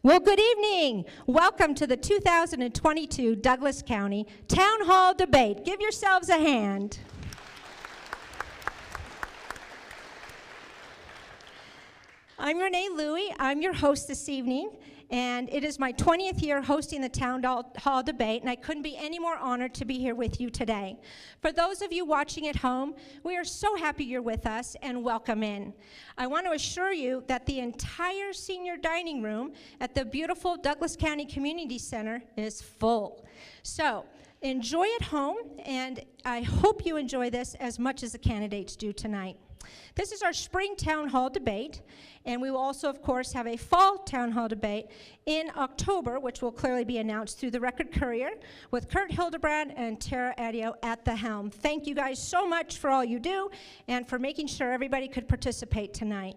Well, good evening. Welcome to the 2022 Douglas County Town Hall Debate. Give yourselves a hand. I'm Renee Louie. I'm your host this evening, and it is my 20th year hosting the Town Hall Debate, and I couldn't be any more honored to be here with you today. For those of you watching at home, we are so happy you're with us, and welcome in. I want to assure you that the entire senior dining room at the beautiful Douglas County Community Center is full. So enjoy at home, and I hope you enjoy this as much as the candidates do tonight. This is our spring town hall debate, and we will also, of course, have a fall town hall debate in October, which will clearly be announced through the Record-Courier, with Kurt Hildebrand and Tara Adio at the helm. Thank you guys so much for all you do and for making sure everybody could participate tonight.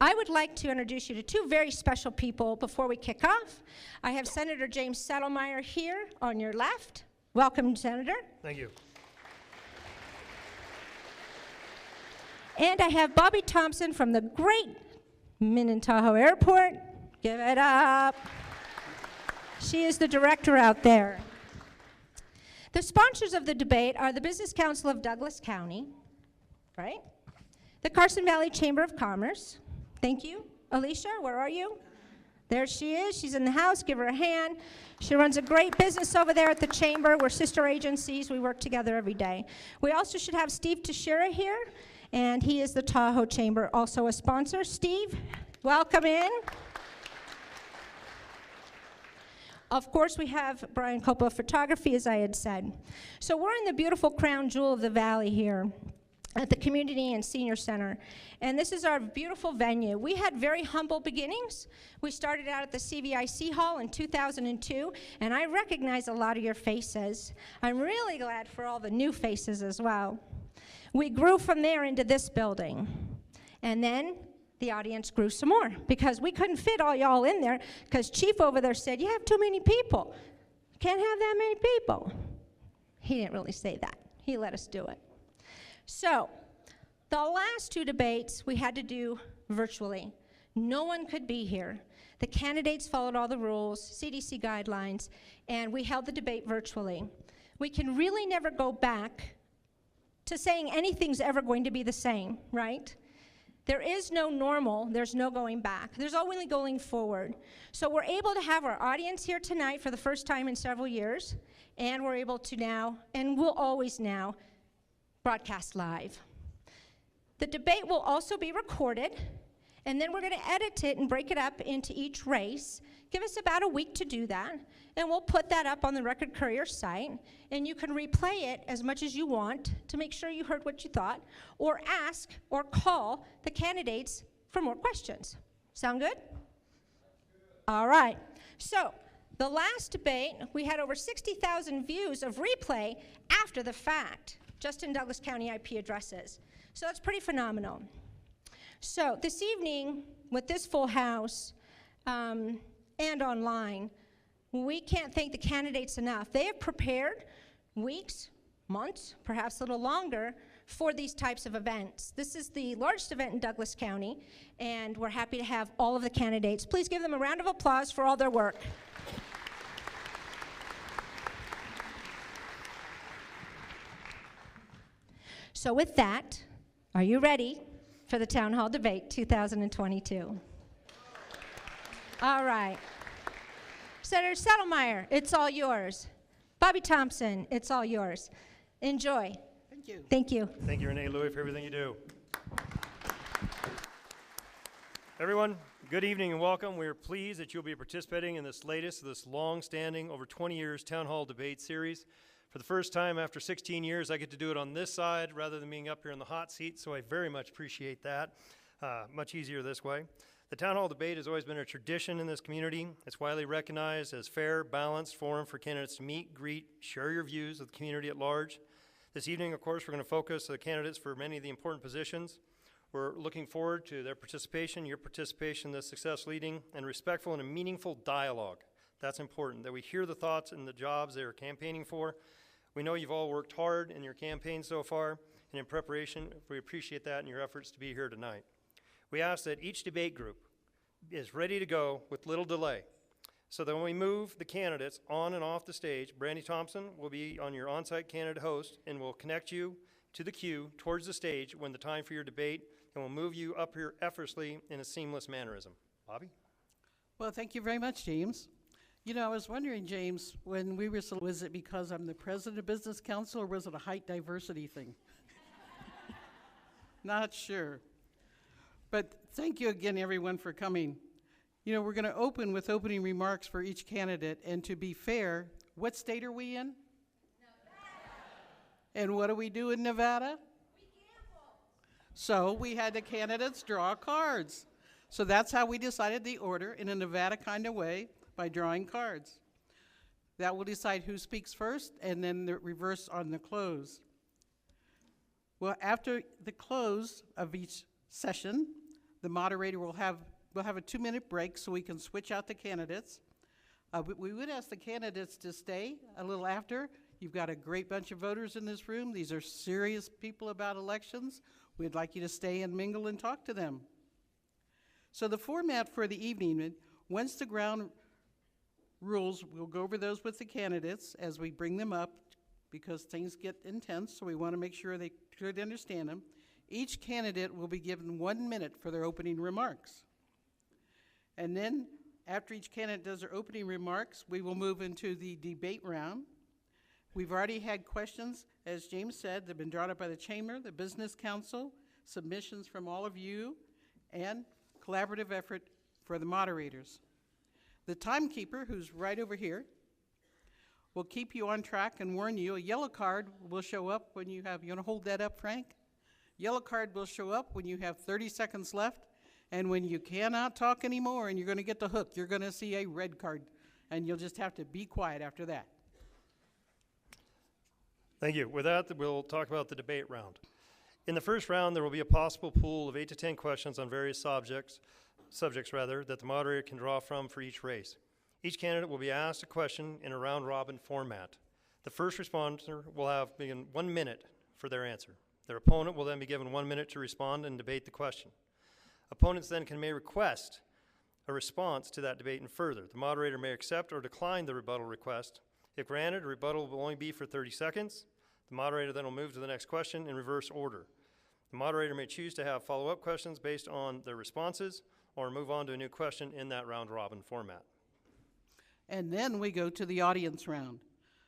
I would like to introduce you to two very special people before we kick off. I have Senator James Settlemeyer here on your left. Welcome, Senator. Thank you. And I have Bobby Thompson from the great Tahoe Airport. Give it up. She is the director out there. The sponsors of the debate are the Business Council of Douglas County, right? The Carson Valley Chamber of Commerce. Thank you. Alicia, where are you? There she is. She's in the house. Give her a hand. She runs a great business over there at the Chamber. We're sister agencies. We work together every day. We also should have Steve Teixeira here, and he is the Tahoe Chamber, also a sponsor. Steve, welcome in. Of course, we have Brian Kulpa Photography, as I had said. So we're in the beautiful crown jewel of the valley here at the Community and Senior Center. And this is our beautiful venue. We had very humble beginnings. We started out at the CVIC Hall in 2002, and I recognize a lot of your faces. I'm really glad for all the new faces as well. We grew from there into this building, and then the audience grew some more because we couldn't fit all y'all in there because Chief over there said, you have too many people. Can't have that many people. He didn't really say that. He let us do it. So the last two debates we had to do virtually. No one could be here. The candidates followed all the rules, CDC guidelines, and we held the debate virtually. We can really never go back to saying anything's ever going to be the same, right? There is no normal, there's no going back. There's only going forward. So we're able to have our audience here tonight for the first time in several years, and we're able to now, and will always now, broadcast live. The debate will also be recorded, and then we're gonna edit it and break it up into each race. Give us about a week to do that, and we'll put that up on the Record-Courier site, and you can replay it as much as you want to make sure you heard what you thought, or ask or call the candidates for more questions. Sound good? All right. So the last debate, we had over 60,000 views of replay after the fact, just in Douglas County IP addresses. So that's pretty phenomenal. So this evening, with this full house and online, we can't thank the candidates enough. They have prepared weeks, months, perhaps a little longer for these types of events. This is the largest event in Douglas County, and we're happy to have all of the candidates. Please give them a round of applause for all their work. So with that, are you ready for the Town Hall Debate 2022? All right. Senator Settlemeyer, it's all yours. Bobby Thompson, it's all yours. Enjoy. Thank you. Thank you. Thank you, Renee Louie, for everything you do. Everyone, good evening and welcome. We are pleased that you'll be participating in this latest, this long-standing, over 20 years Town Hall Debate series. For the first time after 16 years, I get to do it on this side rather than being up here in the hot seat, so I very much appreciate that. Much easier this way. The Town Hall Debate has always been a tradition in this community. It's widely recognized as fair, balanced forum for candidates to meet, greet, share your views with the community at large. This evening, of course, we're going to focus on the candidates for many of the important positions. We're looking forward to their participation, your participation, the success leading, and respectful and a meaningful dialogue. That's important, that we hear the thoughts and the jobs they are campaigning for. We know you've all worked hard in your campaign so far, and in preparation, we appreciate that and your efforts to be here tonight. We ask that each debate group is ready to go with little delay. So that when we move the candidates on and off the stage, Brandy Thompson will be on your on-site candidate host and will connect you to the queue towards the stage when the time for your debate, and will move you up here effortlessly in a seamless mannerism. Bobby? Well, thank you very much, James. You know, I was wondering, James, when we were, was it because I'm the president of Business Council, or was it a height diversity thing? Not sure. But thank you again, everyone, for coming. You know, we're going to open with opening remarks for each candidate, and to be fair, what state are we in? Nevada. And what do we do in Nevada? We gamble. So we had the candidates draw cards. So that's how we decided the order, in a Nevada kind of way, by drawing cards. That will decide who speaks first, and then the reverse on the close. Well, after the close of each session, the moderator will have a 2-minute break so we can switch out the candidates. We would ask the candidates to stay a little after. You've got a great bunch of voters in this room. These are serious people about elections. We'd like you to stay and mingle and talk to them. So the format for the evening, once the ground rules, we'll go over those with the candidates as we bring them up, because things get intense, so we want to make sure they clearly understand them. Each candidate will be given 1 minute for their opening remarks. And then, after each candidate does their opening remarks, we will move into the debate round. We've already had questions, as James said, that have been drawn up by the Chamber, the Business Council, submissions from all of you, and collaborative effort for the moderators. The timekeeper, who's right over here, will keep you on track and warn you. A yellow card will show up when you want to hold that up, Frank? Yellow card will show up when you have 30 seconds left, and when you cannot talk anymore and you're going to get the hook, you're going to see a red card, and you'll just have to be quiet after that. Thank you. With that, we'll talk about the debate round. In the first round, there will be a possible pool of 8 to 10 questions on various subjects that the moderator can draw from for each race. Each candidate will be asked a question in a round-robin format. The first responder will have 1 minute for their answer. Their opponent will then be given 1 minute to respond and debate the question. Opponents then may request a response to that debate and further. The moderator may accept or decline the rebuttal request. If granted, a rebuttal will only be for 30 seconds. The moderator then will move to the next question in reverse order. The moderator may choose to have follow-up questions based on their responses, or move on to a new question in that round-robin format. And then we go to the audience round.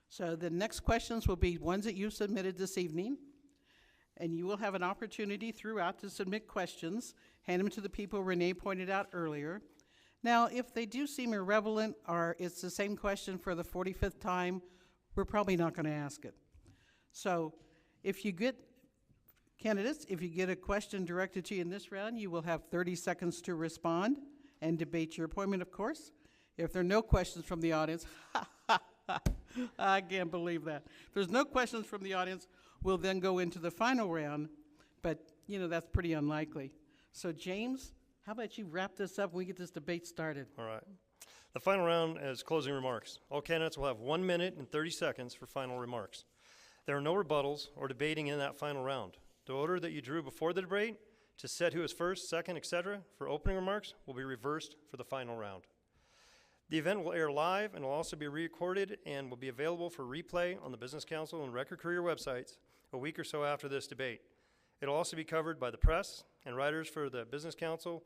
So the next questions will be ones that you submitted this evening, and you will have an opportunity throughout to submit questions. Hand them to the people Renee pointed out earlier. Now, if they do seem irrelevant, or it's the same question for the 45th time, we're probably not going to ask it. So if you get candidates, if you get a question directed to you in this round, you will have 30 seconds to respond and debate your appointment, of course. If there are no questions from the audience, I can't believe that. If there's no questions from the audience, we'll then go into the final round, but you know, that's pretty unlikely. So James, how about you wrap this up and we get this debate started? All right. The final round is closing remarks. All candidates will have 1 minute and 30 seconds for final remarks. There are no rebuttals or debating in that final round. The order that you drew before the debate to set who is first, second, etc. for opening remarks will be reversed for the final round. The event will air live and will also be recorded and will be available for replay on the Business Council and Record-Courier websites a week or so after this debate. It will also be covered by the press and writers for the Business Council,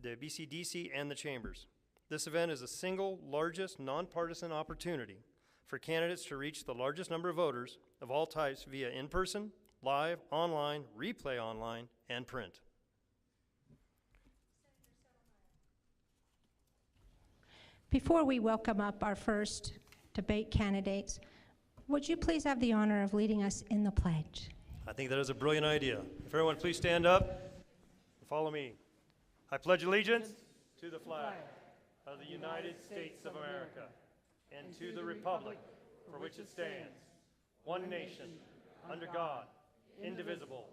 the BCDC, and the Chambers. This event is the single largest nonpartisan opportunity for candidates to reach the largest number of voters of all types via in-person, live, online, replay online, and print. Before we welcome up our first debate candidates, would you please have the honor of leading us in the pledge? I think that is a brilliant idea. If everyone please stand up and follow me. I pledge allegiance to the flag of the United States of America and to the republic for which it stands, one nation, under God, indivisible,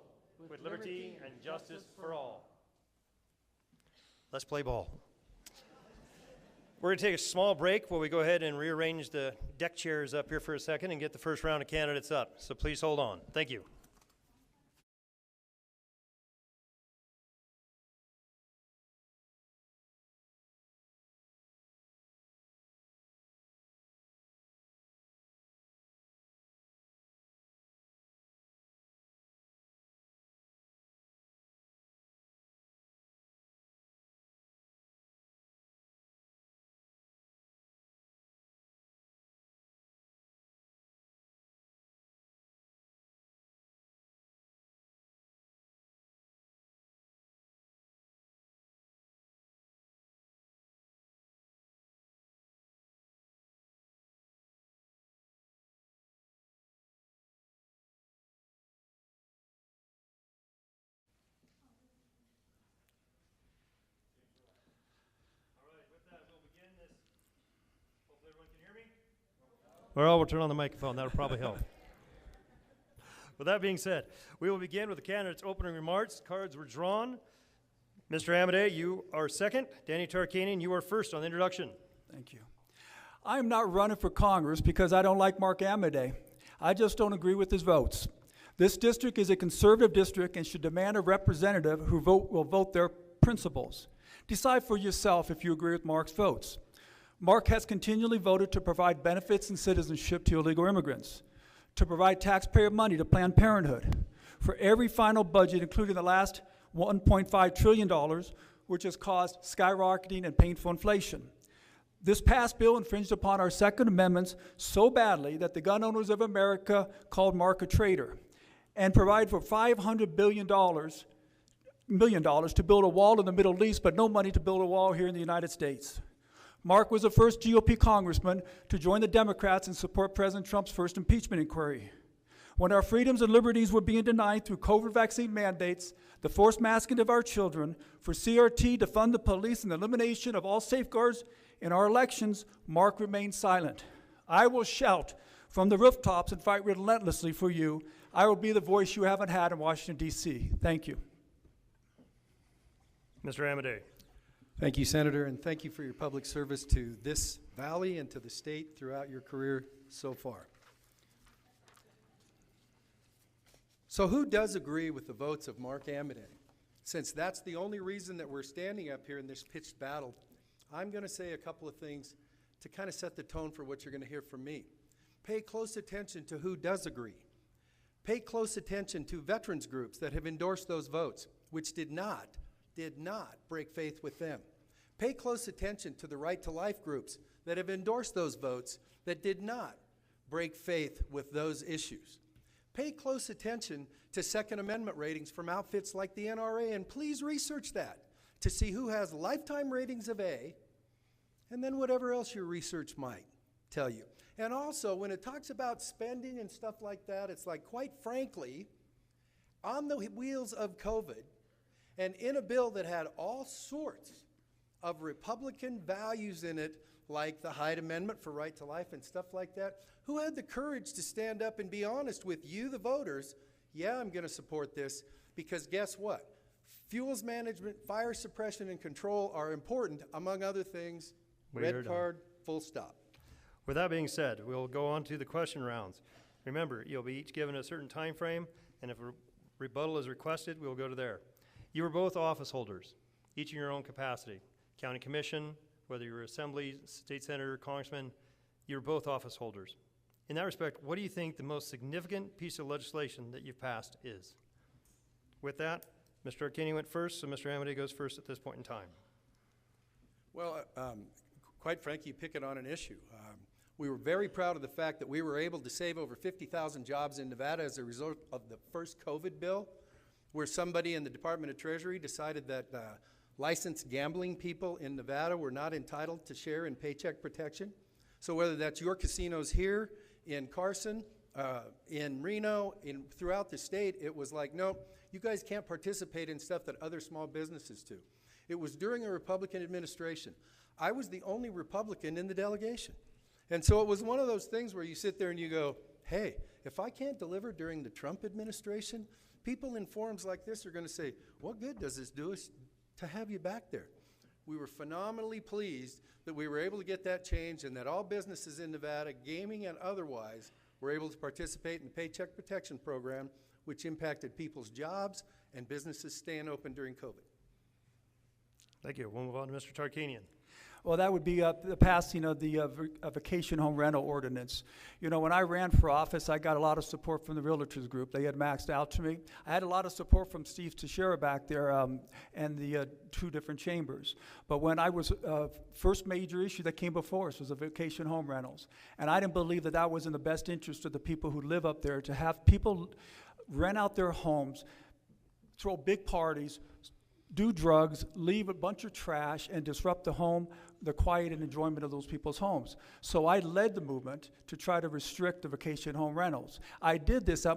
with liberty and justice for all. Let's play ball. We're going to take a small break while we go ahead and rearrange the deck chairs up here for a second and get the first round of candidates up. So please hold on. Thank you. Well, we'll turn on the microphone. That'll probably help. With that being said, we will begin with the candidates' opening remarks. Cards were drawn. Mr. Amadei, you are second. Danny Tarkanian, you are first on the introduction. Thank you. I am not running for Congress because I don't like Mark Amadei. I just don't agree with his votes. This district is a conservative district and should demand a representative who will vote their principles. Decide for yourself if you agree with Mark's votes. Mark has continually voted to provide benefits and citizenship to illegal immigrants, to provide taxpayer money to Planned Parenthood, for every final budget, including the last $1.5 trillion, which has caused skyrocketing and painful inflation. This past bill infringed upon our Second Amendment so badly that the gun owners of America called Mark a traitor and provided for $500 million to build a wall in the Middle East, but no money to build a wall here in the United States. Mark was the first GOP congressman to join the Democrats and support President Trump's first impeachment inquiry. When our freedoms and liberties were being denied through COVID vaccine mandates, the forced masking of our children, for CRT to fund the police and the elimination of all safeguards in our elections, Mark remained silent. I will shout from the rooftops and fight relentlessly for you. I will be the voice you haven't had in Washington, D.C. Thank you. Mr. Amadei. Thank you, Senator, and thank you for your public service to this valley and to the state throughout your career so far. So who does agree with the votes of Mark Amadei? Since that's the only reason that we're standing up here in this pitched battle, I'm going to say a couple of things to kind of set the tone for what you're going to hear from me. Pay close attention to who does agree. Pay close attention to veterans groups that have endorsed those votes, which did not break faith with them. Pay close attention to the Right to Life groups that have endorsed those votes that did not break faith with those issues. Pay close attention to Second Amendment ratings from outfits like the NRA, and please research that to see who has lifetime ratings of A, and then whatever else your research might tell you. And also, when it talks about spending and stuff like that, it's like, quite frankly, on the wheels of COVID, and in a bill that had all sorts of Republican values in it, like the Hyde Amendment for right to life and stuff like that, who had the courage to stand up and be honest with you, the voters, yeah, I'm going to support this, because guess what? Fuels management, fire suppression, and control are important, among other things. Red card, full stop. With that being said, we'll go on to the question rounds. Remember, you'll be each given a certain time frame, and if a rebuttal is requested, we'll go to there. You are both office holders, each in your own capacity. County commission, whether you're assembly, state senator, congressman, you're both office holders. In that respect, what do you think the most significant piece of legislation that you've passed is? With that, Mr. Arcani went first, so Mr. Amadei goes first at this point in time. Well, quite frankly, you pick it on an issue. We were very proud of the fact that we were able to save over 50,000 jobs in Nevada as a result of the first COVID bill, where somebody in the Department of Treasury decided that licensed gambling people in Nevada were not entitled to share in paycheck protection. So whether that's your casinos here, in Carson, in Reno, throughout the state, it was like, no, you guys can't participate in stuff that other small businesses do. It was during a Republican administration. I was the only Republican in the delegation. And so it was one of those things where you sit there and you go, hey, if I can't deliver during the Trump administration, people in forums like this are going to say, what good does this do us to have you back there? We were phenomenally pleased that we were able to get that change and that all businesses in Nevada, gaming and otherwise, were able to participate in the Paycheck Protection Program, which impacted people's jobs and businesses staying open during COVID. Thank you. We'll move on to Mr. Tarkanian. Well, that would be the passing of the vacation home rental ordinance. You know, when I ran for office, I got a lot of support from the realtors group. They had maxed out to me. I had a lot of support from Steve Teixeira back there and the two different chambers. But when I was, first major issue that came before us was the vacation home rentals. And I didn't believe that that was in the best interest of the people who live up there, to have people rent out their homes, throw big parties, do drugs, leave a bunch of trash, and disrupt the quiet and enjoyment of those people's homes. So I led the movement to try to restrict the vacation home rentals. I did this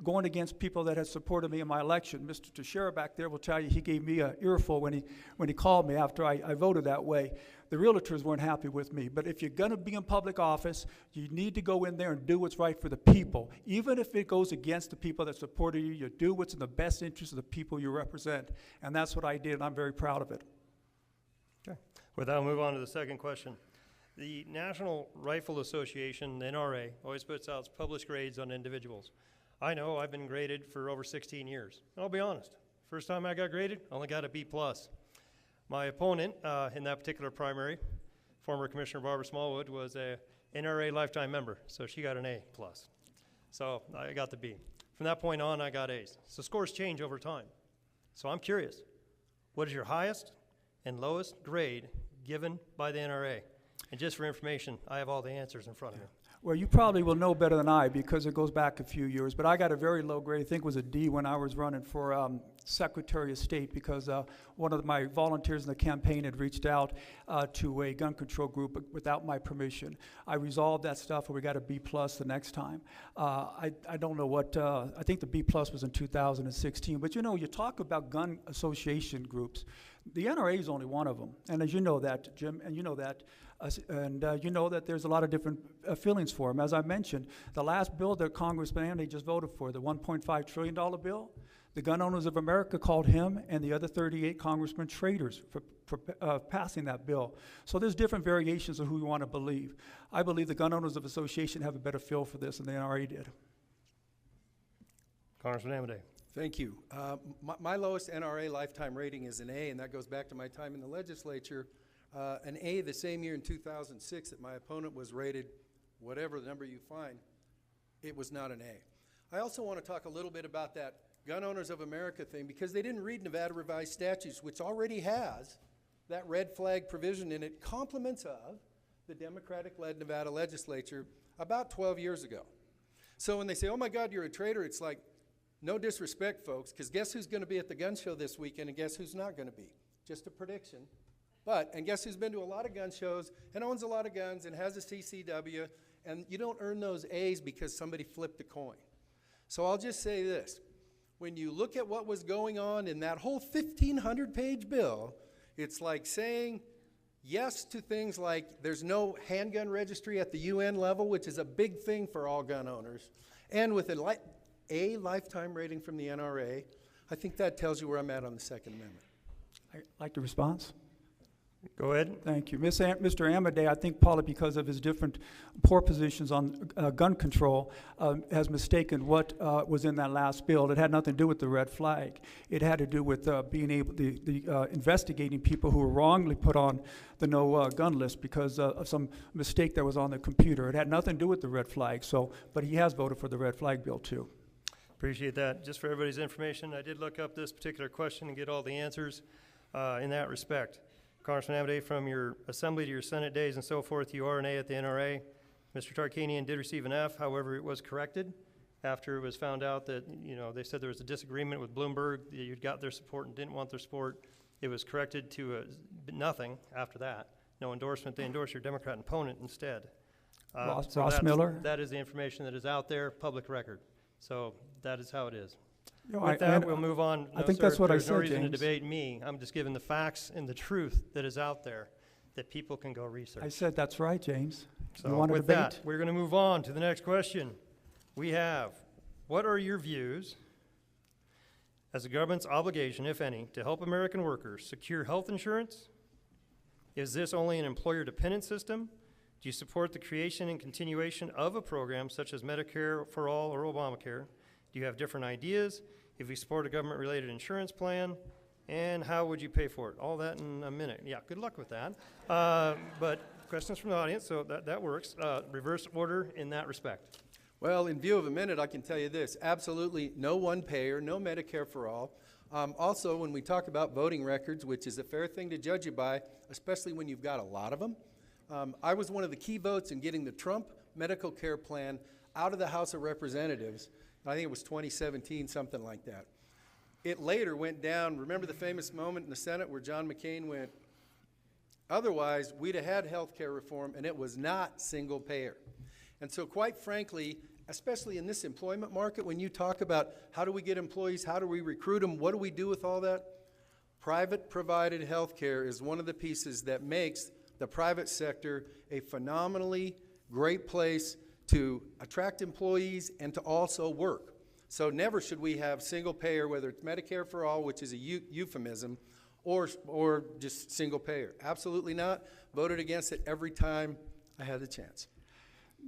going against people that had supported me in my election. Mr. Teixeira back there will tell you he gave me an earful when he called me after I voted that way. the realtors weren't happy with me. But if you're going to be in public office, you need to go in there and do what's right for the people. Even if it goes against the people that supported you, you do what's in the best interest of the people you represent. And that's what I did, and I'm very proud of it. Okay. With that, I'll move on to the second question. The National Rifle Association, the NRA, always puts out published grades on individuals. I know I've been graded for over 16 years. And I'll be honest, first time I got graded, I only got a B+. My opponent in that particular primary, former Commissioner Barbara Smallwood, was a NRA lifetime member, so she got an A+. So I got the B. From that point on, I got A's. So scores change over time. So I'm curious, what is your highest and lowest grade given by the NRA? And just for information, I have all the answers in front of me. Well, you probably will know better than I because it goes back a few years. But I got a very low grade. I think it was a D when I was running for Secretary of State because one of my volunteers in the campaign had reached out to a gun control group without my permission. I resolved that stuff, and we got a B+ the next time. I don't know what, I think the B+ was in 2016. But, you know, you talk about gun association groups. The NRA is only one of them. And as you know that, Jim, and you know that, you know that there's a lot of different feelings for them. As I mentioned, the last bill that Congressman Andy just voted for, the $1.5 trillion bill, the Gun Owners of America called him and the other 38 congressmen traitors for passing that bill. So there's different variations of who you want to believe. I believe the Gun Owners of Association have a better feel for this than the NRA did. Congressman Amadei. Thank you. My lowest NRA lifetime rating is an A, and that goes back to my time in the legislature. An A the same year in 2006 that my opponent was rated, whatever the number you find, it was not an A. I also want to talk a little bit about that Gun Owners of America thing because they didn't read Nevada Revised Statutes, which already has that red flag provision in it, compliments of the Democratic-led Nevada legislature about 12 years ago. So when they say, oh my God, you're a traitor, it's like, no disrespect, folks, because guess who's going to be at the gun show this weekend and guess who's not going to be? Just a prediction. And guess who's been to a lot of gun shows and owns a lot of guns and has a CCW, and you don't earn those A's because somebody flipped a coin. So I'll just say this. When you look at what was going on in that whole 1,500-page bill, it's like saying yes to things like there's no handgun registry at the UN level, which is a big thing for all gun owners, and with a lifetime rating from the NRA, I think that tells you where I'm at on the Second Amendment. I'd like to respond. Go ahead. Thank you. Mr. Amadei, I think probably because of his different poor positions on gun control, has mistaken what was in that last bill. It had nothing to do with the red flag. It had to do with being able to investigating people who were wrongly put on the no gun list because of some mistake that was on the computer. It had nothing to do with the red flag. So, but he has voted for the red flag bill too. Appreciate that. Just for everybody's information, I did look up this particular question and get all the answers in that respect. Congressman Amadei, from your Assembly to your Senate days and so forth, you are an A at the NRA. Mr. Tarkanian did receive an F. However, it was corrected after it was found out that, you know, they said there was a disagreement with Bloomberg, that you'd got their support and didn't want their support. It was corrected to nothing after that. No endorsement. They endorsed your Democrat opponent instead. Ross Miller? That is the information that is out there, public record. So that is how it is. You know, With that, we'll move on. I think that's what I said, There's no reason to James. debate me. I'm just giving the facts and the truth that is out there that people can go research. I said that's right, James. So You want to with debate? that, we're going to move on to the next question. We have, what are your views as the government's obligation, if any, to help American workers secure health insurance? Is this only an employer-dependent system? Do you support the creation and continuation of a program such as Medicare for All or Obamacare? Do you have different ideas? If we support a government-related insurance plan, and how would you pay for it? All that in a minute. Yeah, good luck with that. But questions from the audience, so that works. Reverse order in that respect. Well, in view of a minute, I can tell you this. Absolutely no one payer, no Medicare for all. Also, when we talk about voting records, which is a fair thing to judge you by, especially when you've got a lot of them, I was one of the key votes in getting the Trump medical care plan out of the House of Representatives. I think it was 2017, something like that. It later went down. Remember the famous moment in the Senate where John McCain went, otherwise, we'd have had health care reform, and it was not single payer. And so quite frankly, especially in this employment market, when you talk about how do we get employees, how do we recruit them, what do we do with all that? Private provided health care is one of the pieces that makes the private sector a phenomenally great place to attract employees and to also work. So never should we have single payer, whether it's Medicare for all, which is a euphemism, or just single payer. Absolutely not. Voted against it every time I had the chance.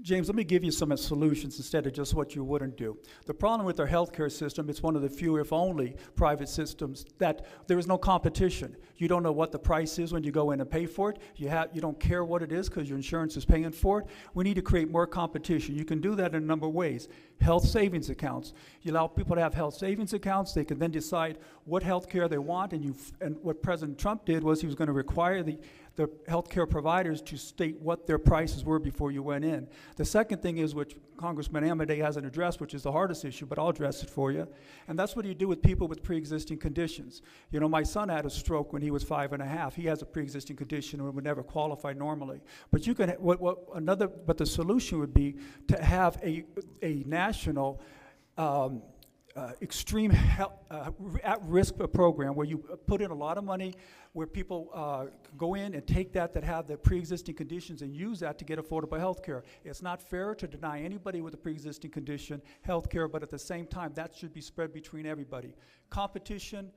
James, let me give you some solutions instead of just what you wouldn't do. The problem with our healthcare system, it's one of the few, if only, private systems that there is no competition. You don't know what the price is when you go in and pay for it. You don't care what it is because your insurance is paying for it. We need to create more competition. You can do that in a number of ways. Health savings accounts. You allow people to have health savings accounts. They can then decide what health care they want. And what President Trump did was he was going to require the healthcare providers to state what their prices were before you went in. The second thing is, which Congressman Amodei hasn't addressed, which is the hardest issue, but I'll address it for you, and that's what you do with people with pre-existing conditions. You know, my son had a stroke when he was 5.5. He has a pre-existing condition and would never qualify normally. But you can, but the solution would be to have a national extreme at-risk program where you put in a lot of money, where people go in and take that have the pre-existing conditions and use that to get affordable health care. It's not fair to deny anybody with a pre-existing condition health care, but at the same time, that should be spread between everybody. Competition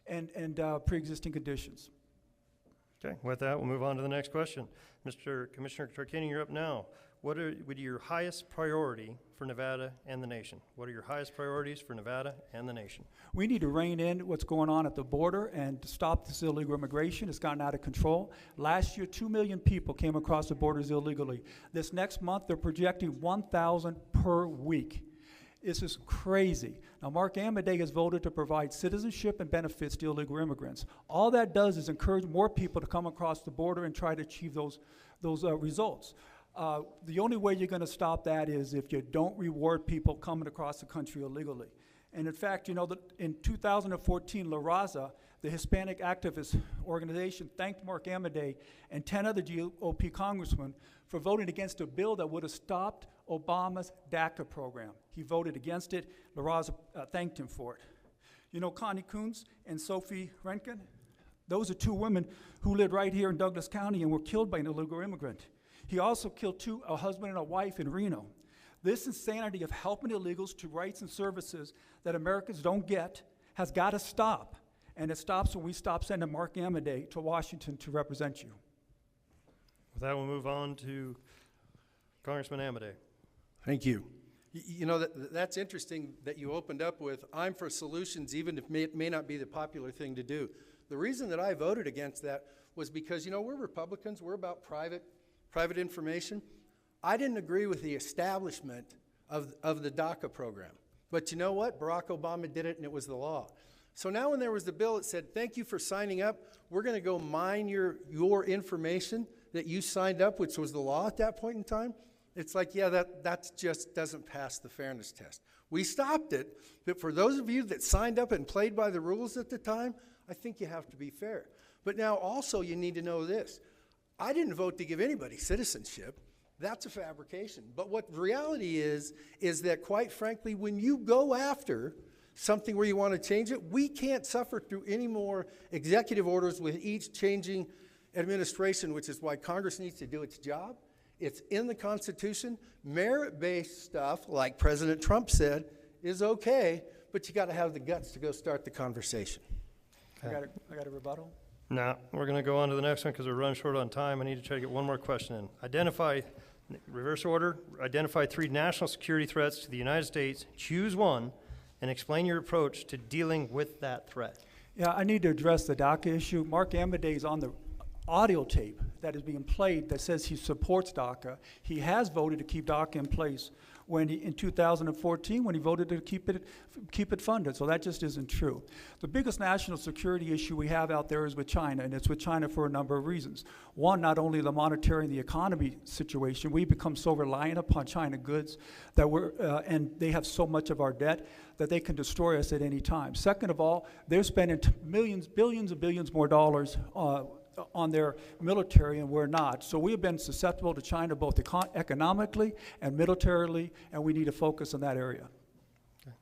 and pre-existing conditions. Okay, with that, we'll move on to the next question. Mr. Commissioner Tarkanian, you're up now. What would your highest priority for Nevada and the nation? What are your highest priorities for Nevada and the nation? We need to rein in what's going on at the border and to stop this illegal immigration. It's gotten out of control. Last year, 2 million people came across the borders illegally. This next month, they're projecting 1,000 per week. This is crazy. Now, Mark Amodei has voted to provide citizenship and benefits to illegal immigrants. All that does is encourage more people to come across the border and try to achieve those results. The only way you're going to stop that is if you don't reward people coming across the country illegally. And in fact, you know, in 2014, La Raza, the Hispanic activist organization, thanked Mark Amodei and 10 other GOP congressmen for voting against a bill that would have stopped Obama's DACA program. He voted against it. La Raza thanked him for it. You know, Connie Coons and Sophie Renken, those are 2 women who lived right here in Douglas County and were killed by an illegal immigrant. He also killed a husband and a wife in Reno. This insanity of helping illegals to rights and services that Americans don't get has got to stop. And it stops when we stop sending Mark Amodei to Washington to represent you. With that, we'll move on to Congressman Amodei. Thank you. You know, that's interesting that you opened up with, I'm for solutions, even if it may not be the popular thing to do. The reason that I voted against that was because, you know, we're Republicans. We're about private information. I didn't agree with the establishment of the DACA program. But you know what? Barack Obama did it, and it was the law. So now when there was the bill that said, thank you for signing up, we're going to go mine your information that you signed up, which was the law at that point in time, it's like, yeah, that just doesn't pass the fairness test. We stopped it, but for those of you that signed up and played by the rules at the time, I think you have to be fair. But now also you need to know this. I didn't vote to give anybody citizenship. That's a fabrication. But what the reality is that quite frankly, when you go after something where you want to change it, we can't suffer through any more executive orders with each changing administration, which is why Congress needs to do its job. It's in the Constitution. Merit-based stuff, like President Trump said, is okay, but you got to have the guts to go start the conversation. Okay. I got a rebuttal? No, we're going to go on to the next one because we're running short on time. I need to try to get one more question in. Identify, reverse order, identify 3 national security threats to the United States. Choose one and explain your approach to dealing with that threat. Yeah, I need to address the DACA issue. Mark Amodei is on the audio tape that is being played that says he supports DACA. He has voted to keep DACA in place in 2014 when he voted to keep it funded. So that just isn't true. The biggest national security issue we have out there is with China, and it's with China for a number of reasons. One, not only the monetary and the economy situation, we've become so reliant upon China goods that and they have so much of our debt that they can destroy us at any time. Second of all, they're spending billions and billions more dollars on their military, and we're not. So we have been susceptible to China both economically and militarily, and we need to focus on that area. Okay.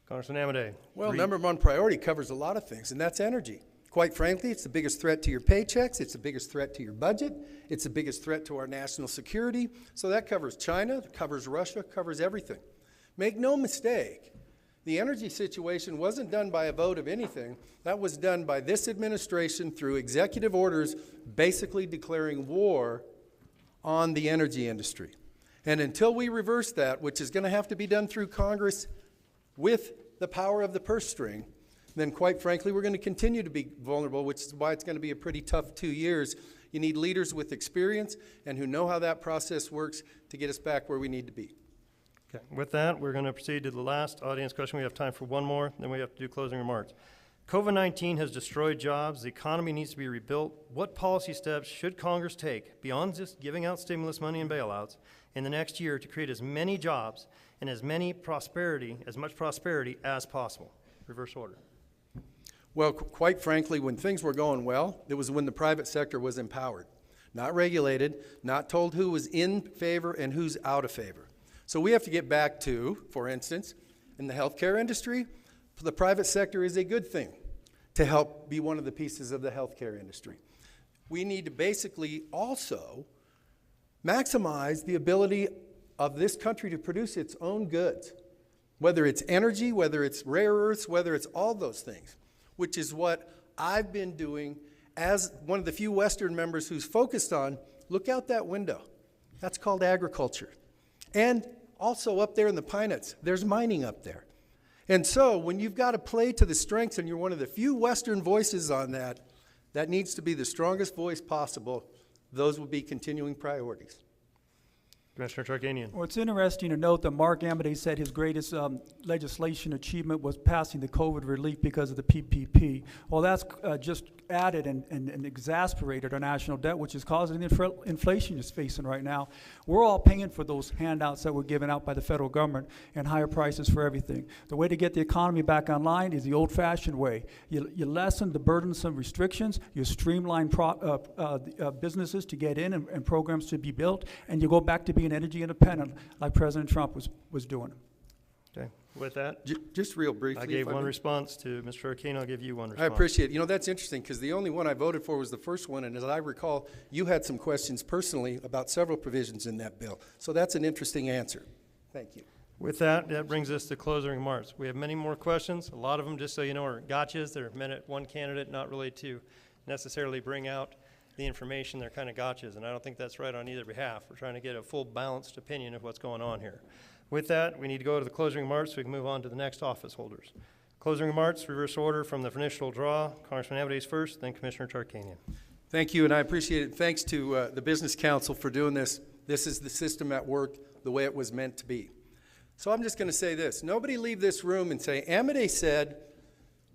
Congressman Amodei. Well, number 1 priority covers a lot of things, and that's energy. Quite frankly, it's the biggest threat to your paychecks, it's the biggest threat to your budget, it's the biggest threat to our national security. So that covers China, covers Russia, covers everything. Make no mistake, the energy situation wasn't done by a vote of anything. That was done by this administration through executive orders basically declaring war on the energy industry. And until we reverse that, which is going to have to be done through Congress with the power of the purse string, then quite frankly, we're going to continue to be vulnerable, which is why it's going to be a pretty tough 2 years. You need leaders with experience and who know how that process works to get us back where we need to be. Okay. With that, we're going to proceed to the last audience question. We have time for one more, then we have to do closing remarks. COVID-19 has destroyed jobs. The economy needs to be rebuilt. What policy steps should Congress take, beyond just giving out stimulus money and bailouts, in the next year to create as many jobs and as much prosperity as possible? Reverse order. Well, quite frankly, when things were going well, it was when the private sector was empowered, not regulated, not told who was in favor and who's out of favor. So we have to get back to, for instance, in the healthcare industry, the private sector is a good thing to help be one of the pieces of the healthcare industry. We need to basically also maximize the ability of this country to produce its own goods, whether it's energy, whether it's rare earths, whether it's all those things, which is what I've been doing as one of the few Western members who's focused on, look out that window. That's called agriculture. And also up there in the Pinettes, there's mining up there. And so when you've got to play to the strengths and you're one of the few Western voices on that, that needs to be the strongest voice possible. Those will be continuing priorities. Commissioner Tarkanian. Well, it's interesting to note that Mark Amodei said his greatest legislation achievement was passing the COVID relief because of the PPP. Well, that's just added and exasperated our national debt, which is causing the inflation it's facing right now. We're all paying for those handouts that were given out by the federal government and higher prices for everything. The way to get the economy back online is the old-fashioned way. You lessen the burdensome restrictions, you streamline businesses to get in and programs to be built, and you go back to being energy independent like President Trump was doing. Okay. With that, Just real briefly. I gave one response to Mr. Arcane. I'll give you one response. I appreciate it. You know, that's interesting because the only one I voted for was the first one, and as I recall, you had some questions personally about several provisions in that bill. So that's an interesting answer. Thank you. With that, that brings us to closing remarks. We have many more questions. A lot of them, just so you know, are gotchas. They're meant at one candidate, not really to necessarily bring out the information. They're kind of gotchas, and I don't think that's right on either behalf. We're trying to get a full balanced opinion of what's going on here. With that, we need to go to the closing remarks so we can move on to the next office holders. Closing remarks, reverse order from the initial draw. Congressman Amodei's first, then Commissioner Tarkanian. Thank you, and I appreciate it. Thanks to the Business Council for doing this. This is the system at work the way it was meant to be. So I'm just going to say this. Nobody leave this room and say, Amodei said,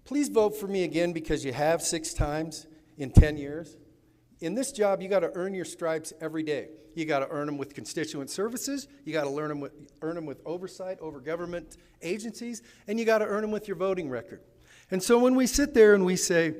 please vote for me again because you have 6 times in 10 years. In this job, you got to earn your stripes every day. You got to earn them with constituent services. You got to earn them with oversight over government agencies, and you got to earn them with your voting record. And so when we sit there and we say,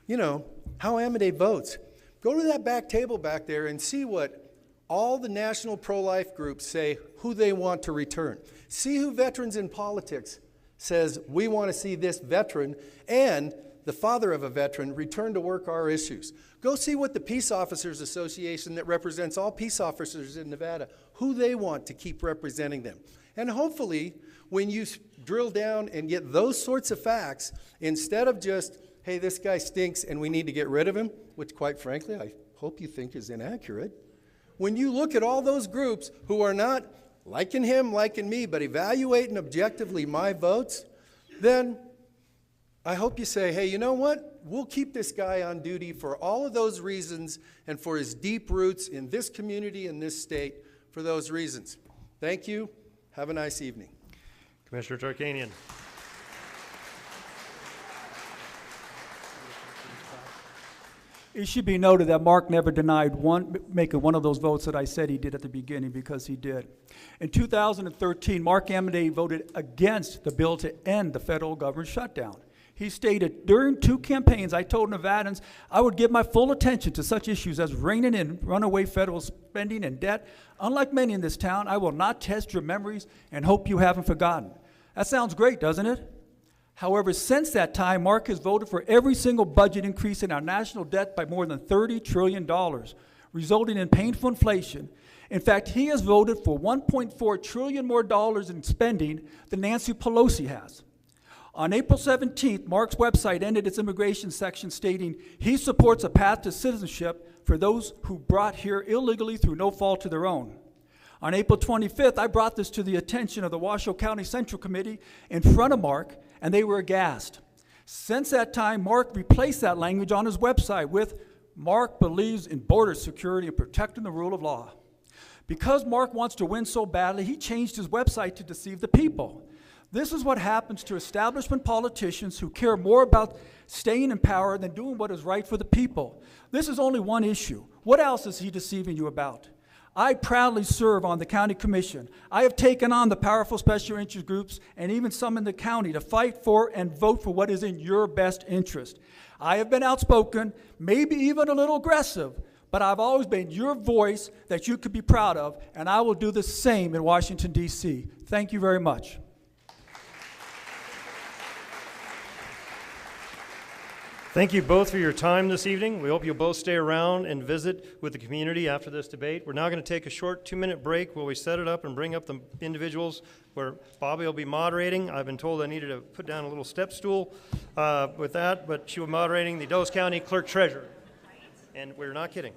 you know, how Amodei votes, go to that back table back there and see what all the national pro-life groups say who they want to return. See who Veterans in Politics says we want to see this veteran and the father of a veteran return to work our issues. Go see what the Peace Officers Association that represents all peace officers in Nevada, who they want to keep representing them. And hopefully, when you drill down and get those sorts of facts, instead of just, hey, this guy stinks and we need to get rid of him, which quite frankly, I hope you think is inaccurate. When you look at all those groups who are not liking him, liking me, but evaluating objectively my votes, then I hope you say, hey, you know what? We'll keep this guy on duty for all of those reasons and for his deep roots in this community and this state for those reasons. Thank you. Have a nice evening. Commissioner Tarkanian. It should be noted that Mark never denied making one of those votes that I said he did at the beginning, because he did. In 2013, Mark Amodei voted against the bill to end the federal government shutdown. He stated, during 2 campaigns, I told Nevadans I would give my full attention to such issues as reining in runaway federal spending and debt. Unlike many in this town, I will not test your memories and hope you haven't forgotten. That sounds great, doesn't it? However, since that time, Mark has voted for every single budget increase in our national debt by more than $30 trillion, resulting in painful inflation. In fact, he has voted for $1.4 trillion more in spending than Nancy Pelosi has. On April 17th, Mark's website ended its immigration section stating he supports a path to citizenship for those who brought here illegally through no fault of their own. On April 25th, I brought this to the attention of the Washoe County Central Committee in front of Mark, and they were aghast. Since that time, Mark replaced that language on his website with, Mark believes in border security and protecting the rule of law. Because Mark wants to win so badly, he changed his website to deceive the people. This is what happens to establishment politicians who care more about staying in power than doing what is right for the people. This is only one issue. What else is he deceiving you about? I proudly serve on the county commission. I have taken on the powerful special interest groups and even some in the county to fight for and vote for what is in your best interest. I have been outspoken, maybe even a little aggressive, but I've always been your voice that you could be proud of, and I will do the same in Washington, D.C. Thank you very much. Thank you both for your time this evening. We hope you'll both stay around and visit with the community after this debate. We're now going to take a short 2-minute break while we set it up and bring up the individuals where Bobby will be moderating. I've been told I needed to put down a little step stool with that, but she will be moderating the Douglas County Clerk Treasurer. And we're not kidding.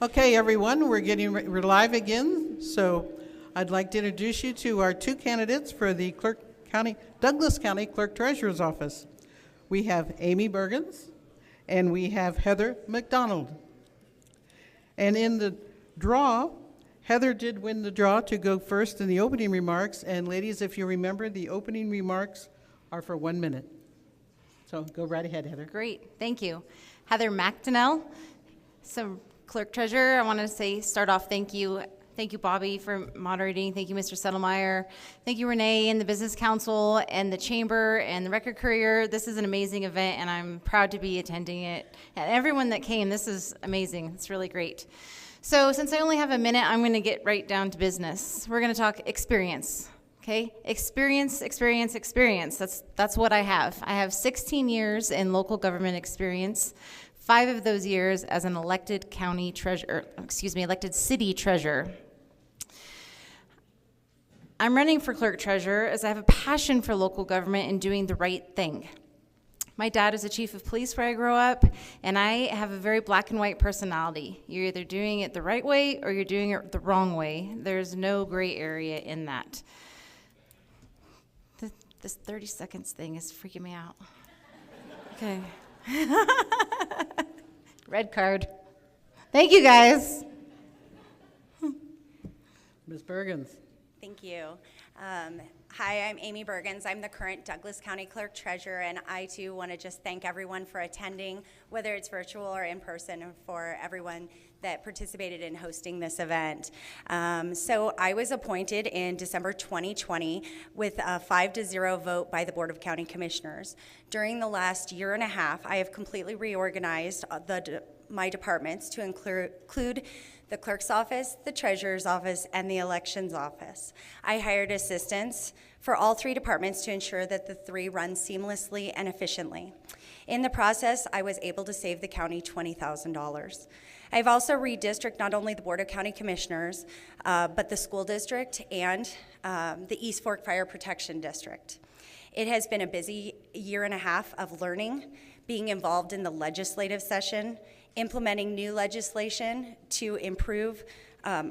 Okay, everyone, we're live again. So I'd like to introduce you to our two candidates for the Douglas County Clerk Treasurer's Office. We have Amy Bergens and we have Heather McDonald. And in the draw, Heather did win the draw to go first in the opening remarks. And ladies, if you remember, the opening remarks are for 1 minute. So go right ahead, Heather. Great, thank you. Heather McDonald. So Clerk Treasurer, I want to start off, thank you. Thank you, Bobby, for moderating. Thank you, Mr. Settlemeyer. Thank you, Renee, and the Business Council, and the Chamber, and the Record-Courier. This is an amazing event, and I'm proud to be attending it. And everyone that came, this is amazing. It's really great. So since I only have a minute, I'm going to get right down to business. We're going to talk experience, okay? Experience. That's what I have. I have 16 years in local government experience. 5 of those years as an elected elected city treasurer. I'm running for clerk treasurer as I have a passion for local government and doing the right thing. My dad is a chief of police where I grew up, and I have a very black and white personality. You're either doing it the right way or you're doing it the wrong way. There's no gray area in that. This 30 seconds thing is freaking me out. Okay. Red card. Thank you, guys. Ms. Bergens. Thank you. Hi, I'm Amy Bergens. I'm the current Douglas County Clerk Treasurer, and I too want to just thank everyone for attending, whether it's virtual or in person, and for everyone that participated in hosting this event. So I was appointed in December 2020 with a 5-0 vote by the Board of County Commissioners. During the last year and a half, I have completely reorganized my departments to include the clerk's office, the treasurer's office, and the elections office. I hired assistants for all 3 departments to ensure that the 3 run seamlessly and efficiently. In the process, I was able to save the county $20,000. I've also redistricted not only the Board of County Commissioners, but the school district and the East Fork Fire Protection District. It has been a busy year and a half of learning, being involved in the legislative session, implementing new legislation to improve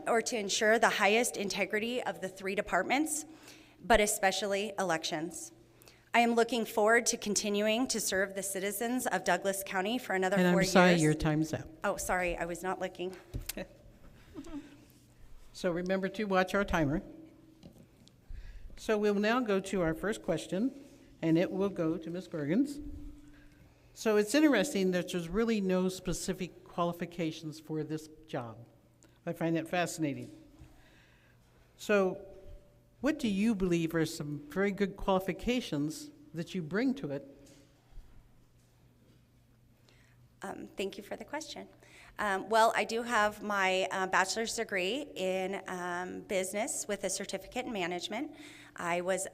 or to ensure the highest integrity of the 3 departments, but especially elections. I am looking forward to continuing to serve the citizens of Douglas County for another 4 years. And I'm sorry, your time's up. Oh, sorry, I was not looking. So remember to watch our timer. So we'll now go to our first question, and it will go to Ms. Bergens. So it's interesting that there's really no specific qualifications for this job. I find that fascinating. So what do you believe are some very good qualifications that you bring to it? Thank you for the question. Well, I do have my bachelor's degree in business with a certificate in management. I was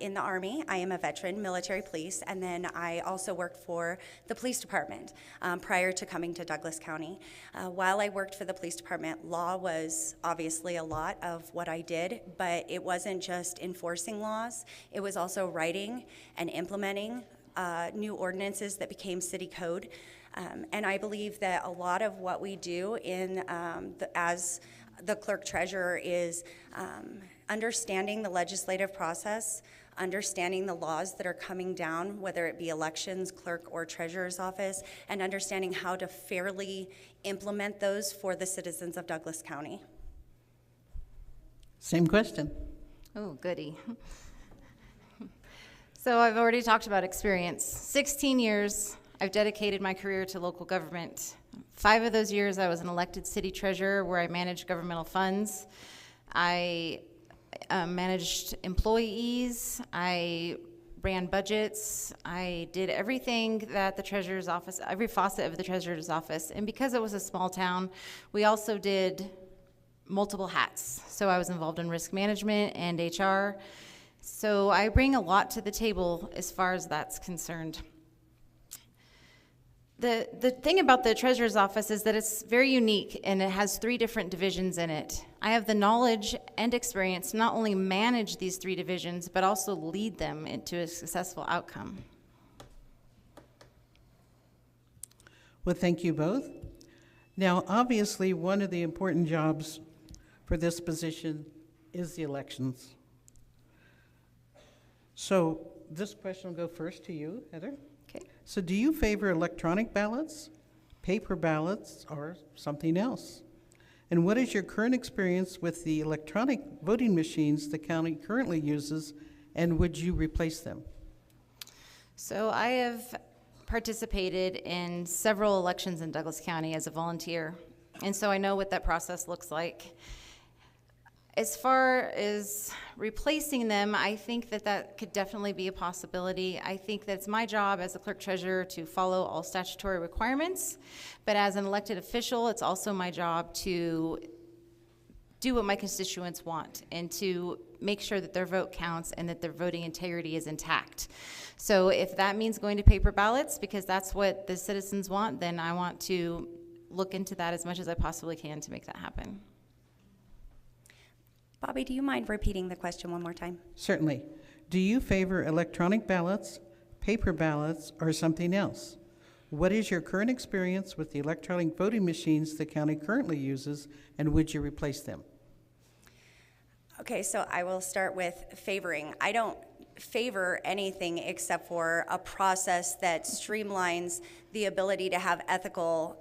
in the Army. I am a veteran, military police, and then I also worked for the police department prior to coming to Douglas County. While I worked for the police department, law was obviously a lot of what I did, but it wasn't just enforcing laws. It was also writing and implementing new ordinances that became city code. And I believe that a lot of what we do in as the clerk treasurer is understanding the legislative process, understanding the laws that are coming down, whether it be elections, clerk, or treasurer's office, and understanding how to fairly implement those for the citizens of Douglas County. Same question. Oh, goody. So I've already talked about experience. 16 years, I've dedicated my career to local government. 5 of those years, I was an elected city treasurer where I managed governmental funds. I managed employees. I ran budgets. I did everything that the treasurer's office, every facet of the treasurer's office. And because it was a small town, we also did multiple hats. So I was involved in risk management and HR. So I bring a lot to the table as far as that's concerned. The thing about the treasurer's office is that it's very unique and it has 3 different divisions in it. I have the knowledge and experience to not only manage these 3 divisions, but also lead them into a successful outcome. Well, thank you both. Now, obviously, one of the important jobs for this position is the elections. So this question will go first to you, Heather. Okay. So do you favor electronic ballots, paper ballots, or something else? And what is your current experience with the electronic voting machines the county currently uses, and would you replace them? So I have participated in several elections in Douglas County as a volunteer, and so I know what that process looks like. As far as replacing them, I think that that could definitely be a possibility. I think that it's my job as a clerk treasurer to follow all statutory requirements, but as an elected official, it's also my job to do what my constituents want and to make sure that their vote counts and that their voting integrity is intact. So if that means going to paper ballots because that's what the citizens want, then I want to look into that as much as I possibly can to make that happen. Bobby, do you mind repeating the question one more time? Certainly. Do you favor electronic ballots, paper ballots, or something else? What is your current experience with the electronic voting machines the county currently uses, and would you replace them? Okay, so I will start with favoring. I don't favor anything except for a process that streamlines the ability to have ethical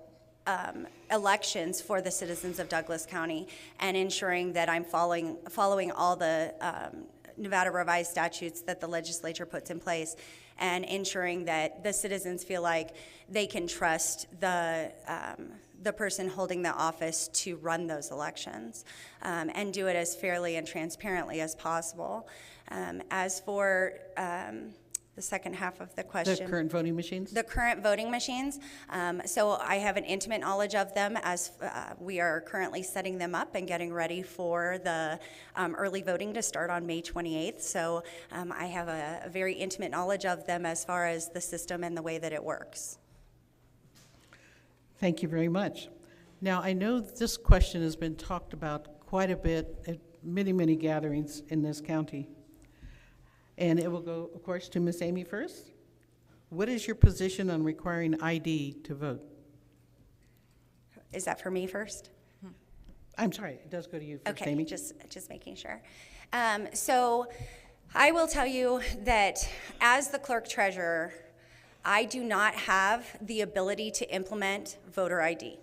elections for the citizens of Douglas County, and ensuring that I'm following all the Nevada revised statutes that the legislature puts in place, and ensuring that the citizens feel like they can trust the person holding the office to run those elections, and do it as fairly and transparently as possible. As for the second half of the question. The current voting machines? The current voting machines. So I have an intimate knowledge of them, as we are currently setting them up and getting ready for the early voting to start on May 28th. So I have a very intimate knowledge of them as far as the system and the way that it works. Thank you very much. Now, I know this question has been talked about quite a bit at many, many gatherings in this county. And it will go, of course, to Ms. Amy first. What is your position on requiring ID to vote? Is that for me first? I'm sorry, it does go to you first, Okay, Amy. just making sure. So I will tell you that as the clerk treasurer, I do not have the ability to implement voter ID.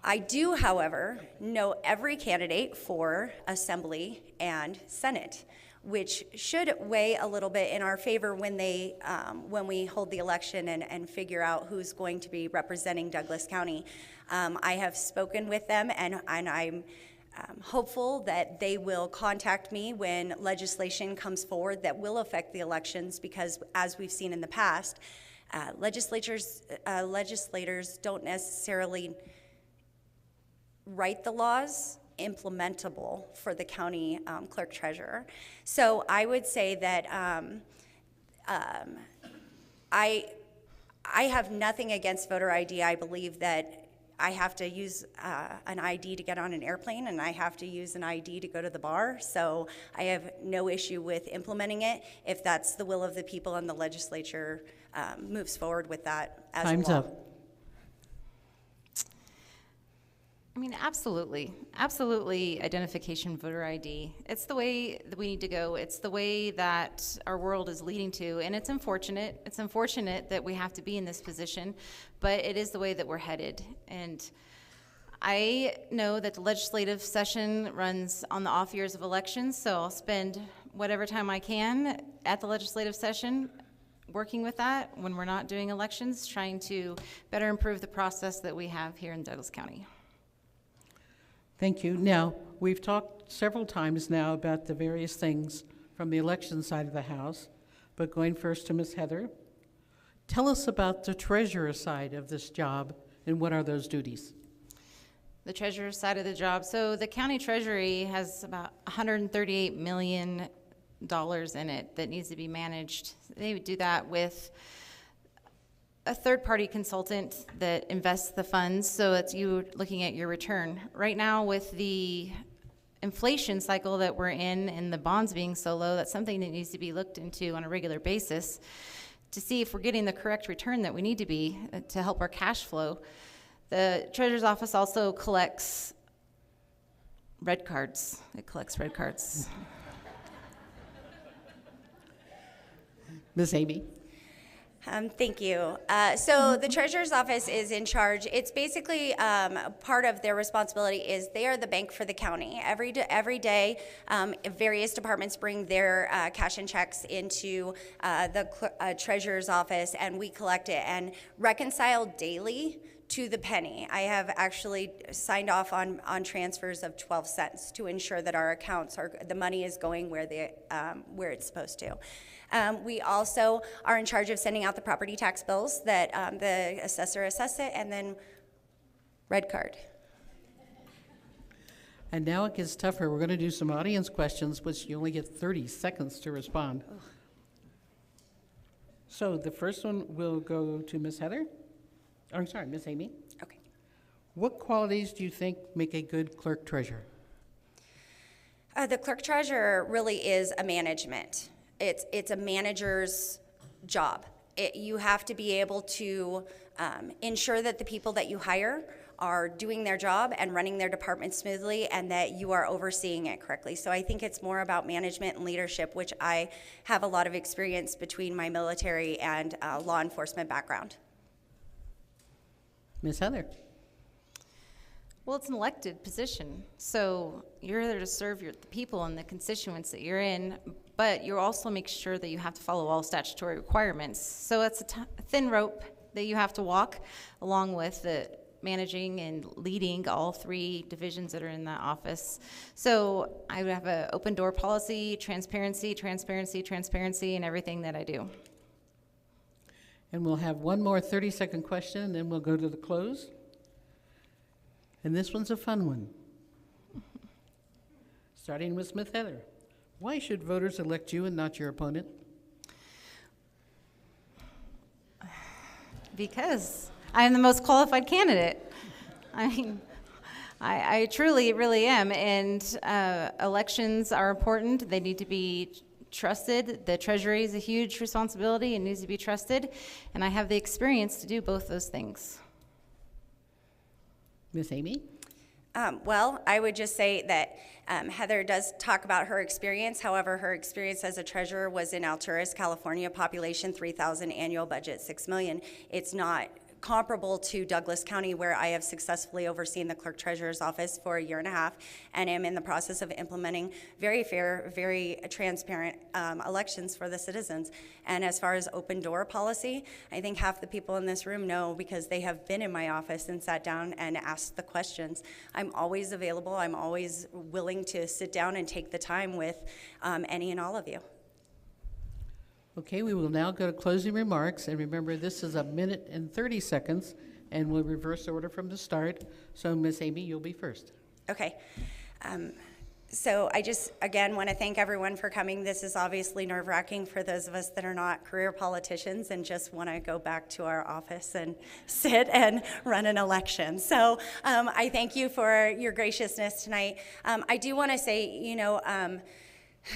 I do, however, know every candidate for Assembly and Senate, which should weigh a little bit in our favor when we hold the election and figure out who's going to be representing Douglas County. I have spoken with them, and I'm hopeful that they will contact me when legislation comes forward that will affect the elections, because as we've seen in the past, legislators don't necessarily write the laws implementable for the county clerk treasurer. So I would say that I have nothing against voter ID. I believe that I have to use an ID to get on an airplane, and I have to use an ID to go to the bar. So I have no issue with implementing it if that's the will of the people and the legislature moves forward with that as Time's a law. up. I mean, absolutely identification, voter ID. It's the way that we need to go. It's the way that our world is leading to, and it's unfortunate. It's unfortunate that we have to be in this position, but it is the way that we're headed. And I know that the legislative session runs on the off years of elections, so I'll spend whatever time I can at the legislative session working with that when we're not doing elections, trying to better improve the process that we have here in Douglas County. Thank you. Now, we've talked several times now about the various things from the election side of the House, but going first to Ms. Heather, tell us about the treasurer side of this job and what are those duties? The treasurer's side of the job. So the county treasury has about $138 million in it that needs to be managed. They would do that with a third-party consultant that invests the funds, so it's you looking at your return. Right now, with the inflation cycle that we're in and the bonds being so low, that's something that needs to be looked into on a regular basis to see if we're getting the correct return that we need to be to help our cash flow. The treasurer's office also collects red cards. It collects red cards. Ms. Amy? Thank you. So the treasurer's office is in charge. It's basically part of their responsibility is they are the bank for the county. Every day, various departments bring their cash and checks into the treasurer's office, and we collect it and reconcile daily to the penny. I have actually signed off on transfers of 12 cents to ensure that our accounts the money is going where it's supposed to. We also are in charge of sending out the property tax bills that the assessor assesses it, and then red card. And now it gets tougher. We're going to do some audience questions, which you only get 30 seconds to respond. Ugh. So the first one will go to Ms. Heather. I'm sorry, Ms. Amy. Okay. What qualities do you think make a good clerk treasurer? The clerk treasurer really is a management. It's a manager's job. You have to be able to ensure that the people that you hire are doing their job and running their department smoothly, and that you are overseeing it correctly. So I think it's more about management and leadership, which I have a lot of experience between my military and law enforcement background. Ms. Heather? Well, it's an elected position, so you're there to serve the people and the constituents that you're in, but you also make sure that you have to follow all statutory requirements. So it's a thin rope that you have to walk, along with the managing and leading all 3 divisions that are in that office. So I have an open door policy, transparency, transparency, transparency in everything that I do. And we'll have one more 30-second question, and then we'll go to the close. And this one's a fun one. Starting with Ms. Heather. Why should voters elect you and not your opponent? Because I am the most qualified candidate. I mean, I truly, really am. And elections are important. They need to be trusted. The Treasury is a huge responsibility and needs to be trusted. And I have the experience to do both those things. Ms. Amy? Well, I would just say that Heather does talk about her experience. However, her experience as a treasurer was in Alturas, California, population 3,000, annual budget $6 million. It's not comparable to Douglas County, where I have successfully overseen the clerk treasurer's office for a year and a half and am in the process of implementing very fair, very transparent elections for the citizens. And as far as open door policy, I think half the people in this room know, because they have been in my office and sat down and asked the questions. I'm always available. I'm always willing to sit down and take the time with any and all of you. Okay, we will now go to closing remarks, and remember, this is 1 minute and 30 seconds, and we'll reverse order from the start. So, Ms. Amy, you'll be first. Okay. So I just, again, want to thank everyone for coming. This is obviously nerve-wracking for those of us that are not career politicians and just want to go back to our office and sit and run an election. So I thank you for your graciousness tonight. I do want to say, you know,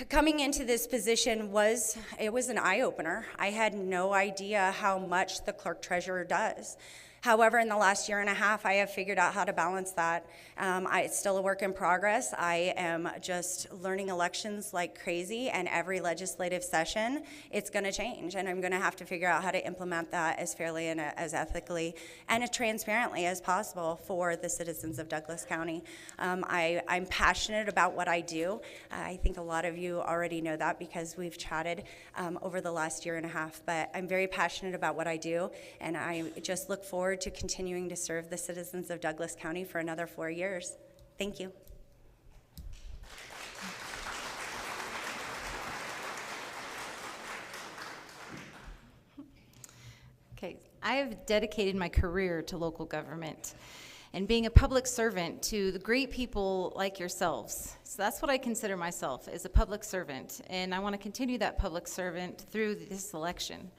coming into this position was an eye-opener. I had no idea how much the clerk treasurer does. However, in the last year and a half, I have figured out how to balance that. It's still a work in progress. I am just learning elections like crazy, and every legislative session, it's going to change, and I'm going to have to figure out how to implement that as fairly and as ethically and as transparently as possible for the citizens of Douglas County. I'm passionate about what I do. I think a lot of you already know that because we've chatted over the last year and a half, but I'm very passionate about what I do, and I just look forward to continuing to serve the citizens of Douglas County for another 4 years. Thank you. Okay, I have dedicated my career to local government and being a public servant to the great people like yourselves. So that's what I consider myself, as a public servant, and I want to continue that public servant through this election.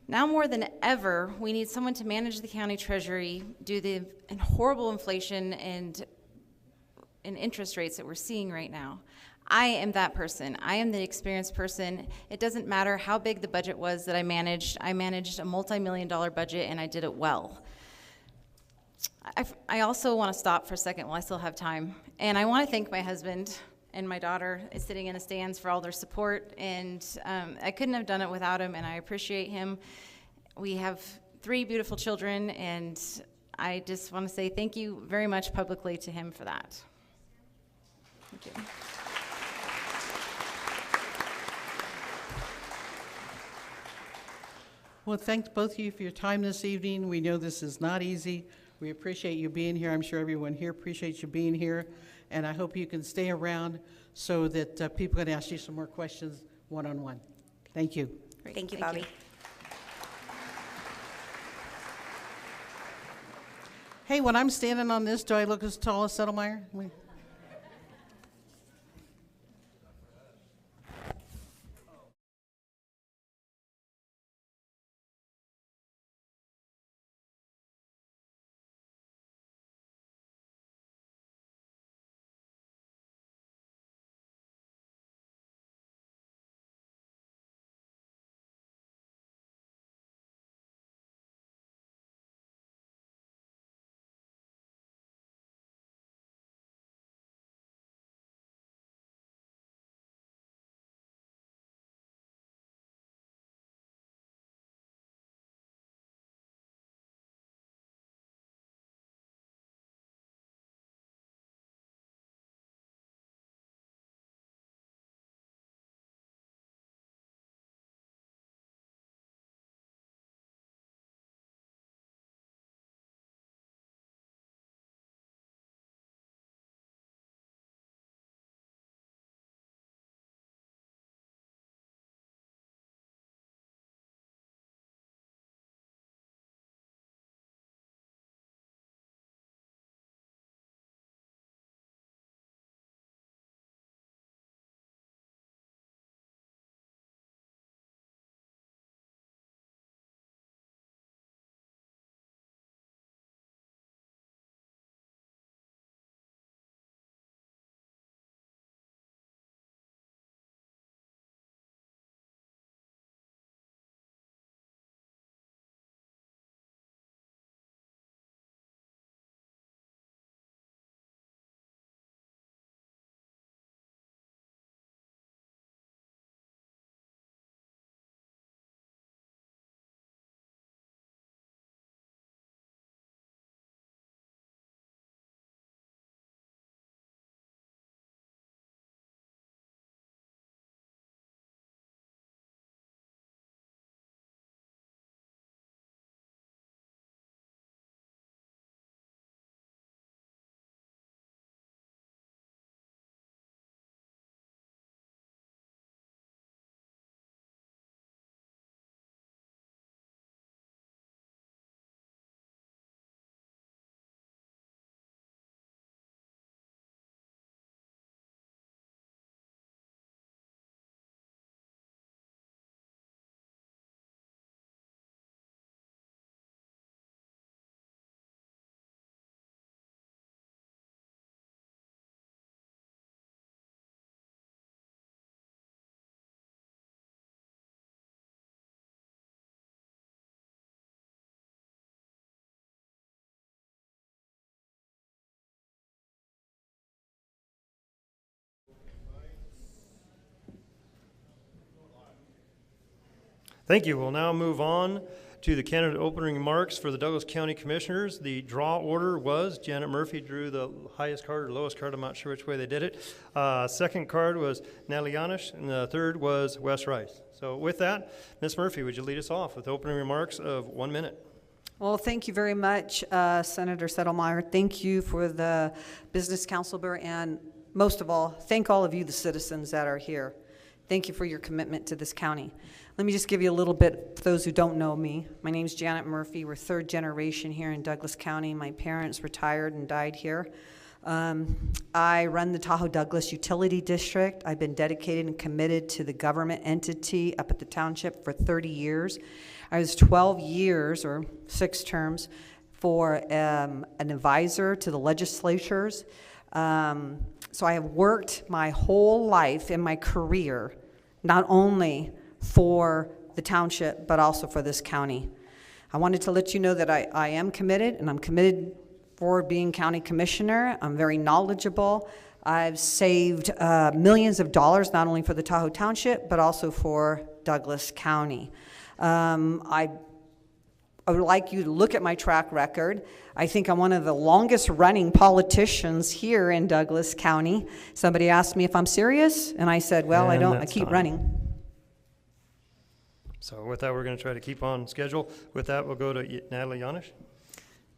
Now more than ever, we need someone to manage the county treasury, due to the horrible inflation and interest rates that we're seeing right now. I am that person. I am the experienced person. It doesn't matter how big the budget was that I managed. I managed a multi-million-dollar budget, and I did it well. I also want to stop for a second while I still have time, and I want to thank my husband and my daughter is sitting in the stands for all their support, and I couldn't have done it without him, and I appreciate him. We have 3 beautiful children, and I just want to say thank you very much publicly to him for that. Thank you. Well, thanks both of you for your time this evening. We know this is not easy. We appreciate you being here. I'm sure everyone here appreciates you being here. And I hope you can stay around so that people can ask you some more questions one-on-one. Thank you. Great. Thank you, Bobby. Hey, when I'm standing on this, do I look as tall as Settlemyre? Thank you. We'll now move on to the candidate opening remarks for the Douglas County Commissioners. The draw order was Janet Murphy drew the highest card or lowest card. I'm not sure which way they did it. Second card was Natalie Yanish, and the third was Wes Rice. So with that, Ms. Murphy, would you lead us off with opening remarks of 1 minute? Well, thank you very much, Senator Settlemeyer. Thank you for the Business Council, and most of all, thank all of you, the citizens that are here. Thank you for your commitment to this county. Let me just give you a little bit, for those who don't know me. My name's Janet Murphy. We're third generation here in Douglas County. My parents retired and died here. I run the Tahoe Douglas Utility District. I've been dedicated and committed to the government entity up at the township for 30 years. I was 12 years, or 6 terms, for an advisor to the legislatures. So I have worked my whole life in my career, not only for the township, but also for this county. I wanted to let you know that I am committed, and I'm committed for being county commissioner. I'm very knowledgeable. I've saved millions of dollars, not only for the Tahoe Township, but also for Douglas County. I would like you to look at my track record. I think I'm one of the longest running politicians here in Douglas County. Somebody asked me if I'm serious, and I said, well, I don't, I keep running. So with that, we're going to try to keep on schedule. With that, we'll go to Natalie Yanish.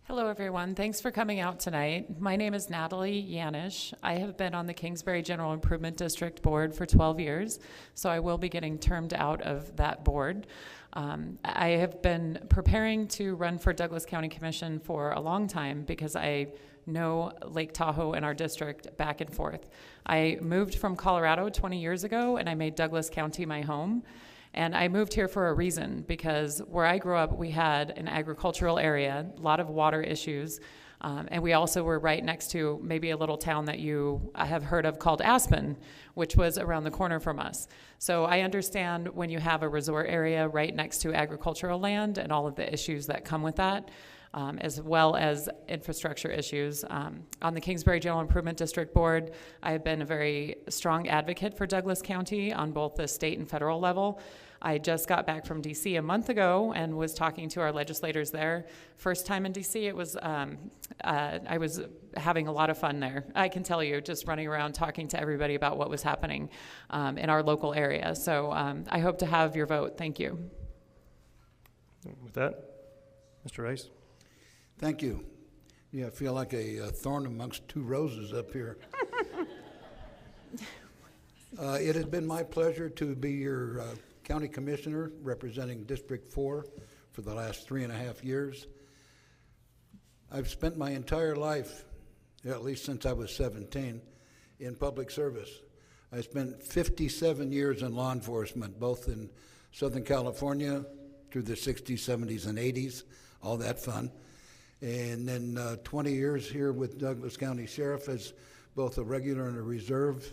Hello, everyone. Thanks for coming out tonight. My name is Natalie Yanish. I have been on the Kingsbury General Improvement District Board for 12 years, so I will be getting termed out of that board. I have been preparing to run for Douglas County Commission for a long time because I know Lake Tahoe and our district back and forth. I moved from Colorado 20 years ago, and I made Douglas County my home. And I moved here for a reason, because where I grew up, we had an agricultural area, a lot of water issues, and we also were right next to maybe a little town that you have heard of called Aspen, which was around the corner from us. So I understand when you have a resort area right next to agricultural land and all of the issues that come with that, as well as infrastructure issues. On the Kingsbury General Improvement District Board, I have been a very strong advocate for Douglas County on both the state and federal level. I just got back from DC a month ago and was talking to our legislators there. First time in DC, it was, I was having a lot of fun there. I can tell you, just running around talking to everybody about what was happening in our local area. So I hope to have your vote. Thank you. With that, Mr. Rice. Thank you. Yeah, I feel like a thorn amongst two roses up here. It has been my pleasure to be your county commissioner representing District 4 for the last 3.5 years. I've spent my entire life, at least since I was 17, in public service. I spent 57 years in law enforcement, both in Southern California through the 60s, 70s, and 80s, all that fun. And then 20 years here with Douglas County Sheriff as both a regular and a reserve.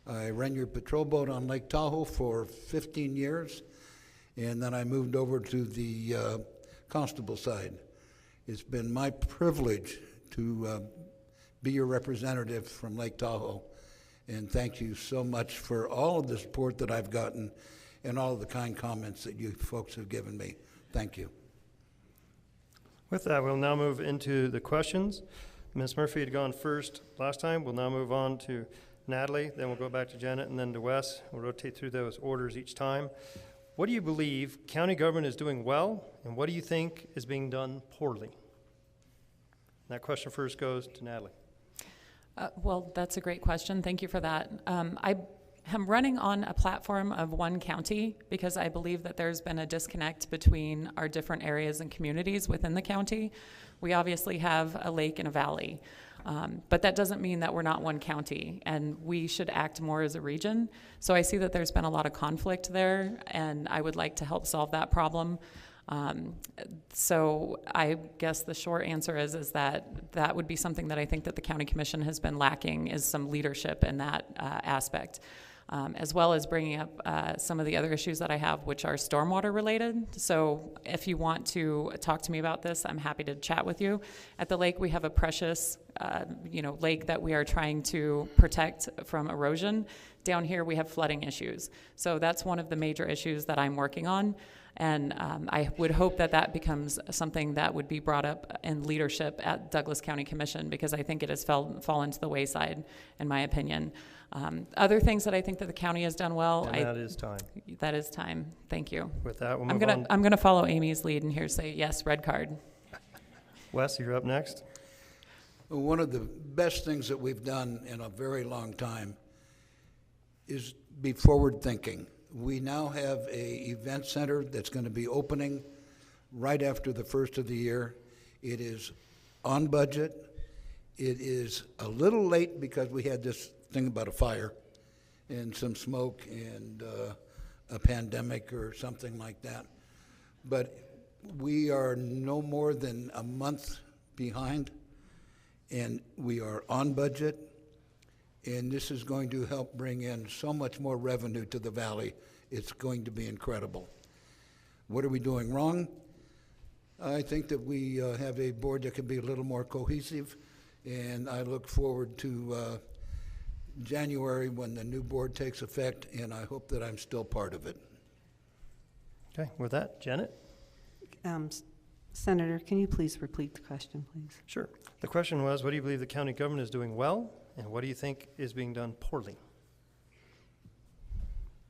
I ran your patrol boat on Lake Tahoe for 15 years, and then I moved over to the constable side. It's been my privilege to be your representative from Lake Tahoe, and thank you so much for all of the support that I've gotten and all of the kind comments that you folks have given me. Thank you. With that, we'll now move into the questions. Ms. Murphy had gone first last time. We'll now move on to Natalie, then we'll go back to Janet, and then to Wes. We'll rotate through those orders each time. What do you believe county government is doing well, and what do you think is being done poorly? That question first goes to Natalie. Well, that's a great question. Thank you for that. I am running on a platform of one county because I believe that there's been a disconnect between our different areas and communities within the county. We obviously have a lake and a valley. But that doesn't mean that we're not one county, and we should act more as a region. So I see that there's been a lot of conflict there, and I would like to help solve that problem. So I guess the short answer is that that would be something that I think that the county commission has been lacking, is some leadership in that aspect. As well as bringing up some of the other issues that I have, which are stormwater related. So if you want to talk to me about this, I'm happy to chat with you. At the lake, we have a precious lake that we are trying to protect from erosion. Down here, we have flooding issues. So that's one of the major issues that I'm working on. And I would hope that that becomes something that would be brought up in leadership at Douglas County Commission, because I think it has fallen to the wayside, in my opinion. Other things that I think that the county has done well. And that is time. That is time. Thank you. With that, we'll move on. I'm gonna follow Amy's lead and here say yes, red card. Wes, you're up next. One of the best things that we've done in a very long time is be forward-thinking. We now have an event center that's going to be opening right after the first of the year. It is on budget. It is a little late because we had this thing about a fire and some smoke and a pandemic or something like that. But we are no more than a month behind, and we are on budget. And this is going to help bring in so much more revenue to the valley. It's going to be incredible. What are we doing wrong? I think that we have a board that can be a little more cohesive, and I look forward to January when the new board takes effect, and I hope that I'm still part of it. Okay, with that, Janet? Senator, can you please repeat the question, please? Sure. The question was, what do you believe the county government is doing well, and what do you think is being done poorly?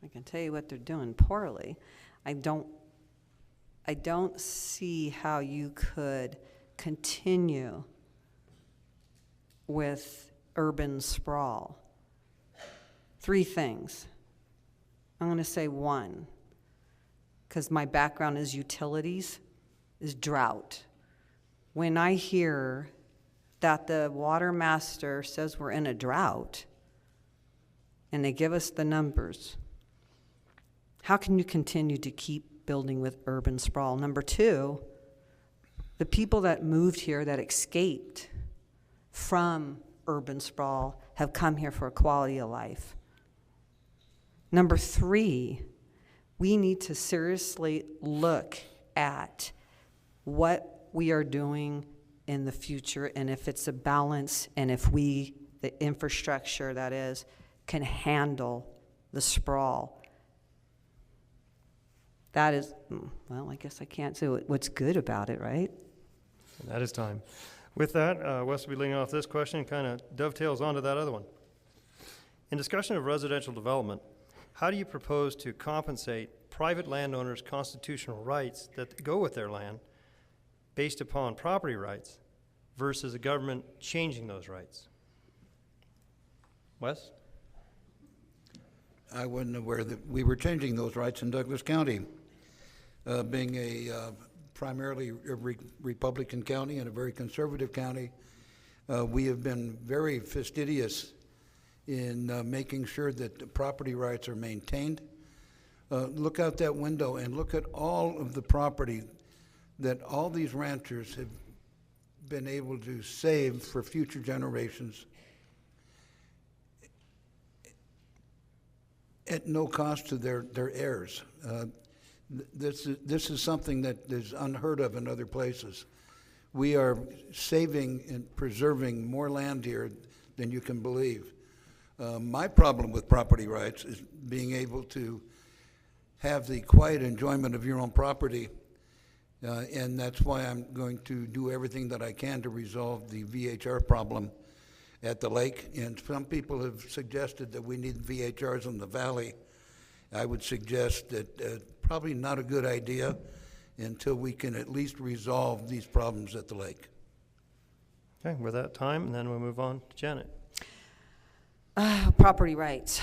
I can tell you what they're doing poorly. I don't see how you could continue with urban sprawl. Three things. I'm going to say one, because my background is utilities, is drought. When I hear that the water master says we're in a drought, and they give us the numbers, how can you continue to keep building with urban sprawl? Number two, the people that moved here, that escaped from urban sprawl, have come here for a quality of life. Number three, we need to seriously look at what we are doing in the future, and if it's a balance, and if we, the infrastructure that is, can handle the sprawl. That is, well, I guess I can't say what's good about it, right? And that is time. With that, Wes will be leading off this question, kind of dovetails onto that other one. In discussion of residential development, how do you propose to compensate private landowners' constitutional rights that go with their land based upon property rights versus the government changing those rights? Wes? I wasn't aware that we were changing those rights in Douglas County. Being a primarily a Republican county and a very conservative county, we have been very fastidious in making sure that the property rights are maintained. Look out that window and look at all of the property that all these ranchers have been able to save for future generations at no cost to their heirs. This is something that is unheard of in other places. We are saving and preserving more land here than you can believe. My problem with property rights is being able to have the quiet enjoyment of your own property, and that's why I'm going to do everything that I can to resolve the VHR problem at the lake. And some people have suggested that we need VHRs in the valley. I would suggest that probably not a good idea until we can at least resolve these problems at the lake. Okay, with that time, and then we'll move on to Janet. Property rights.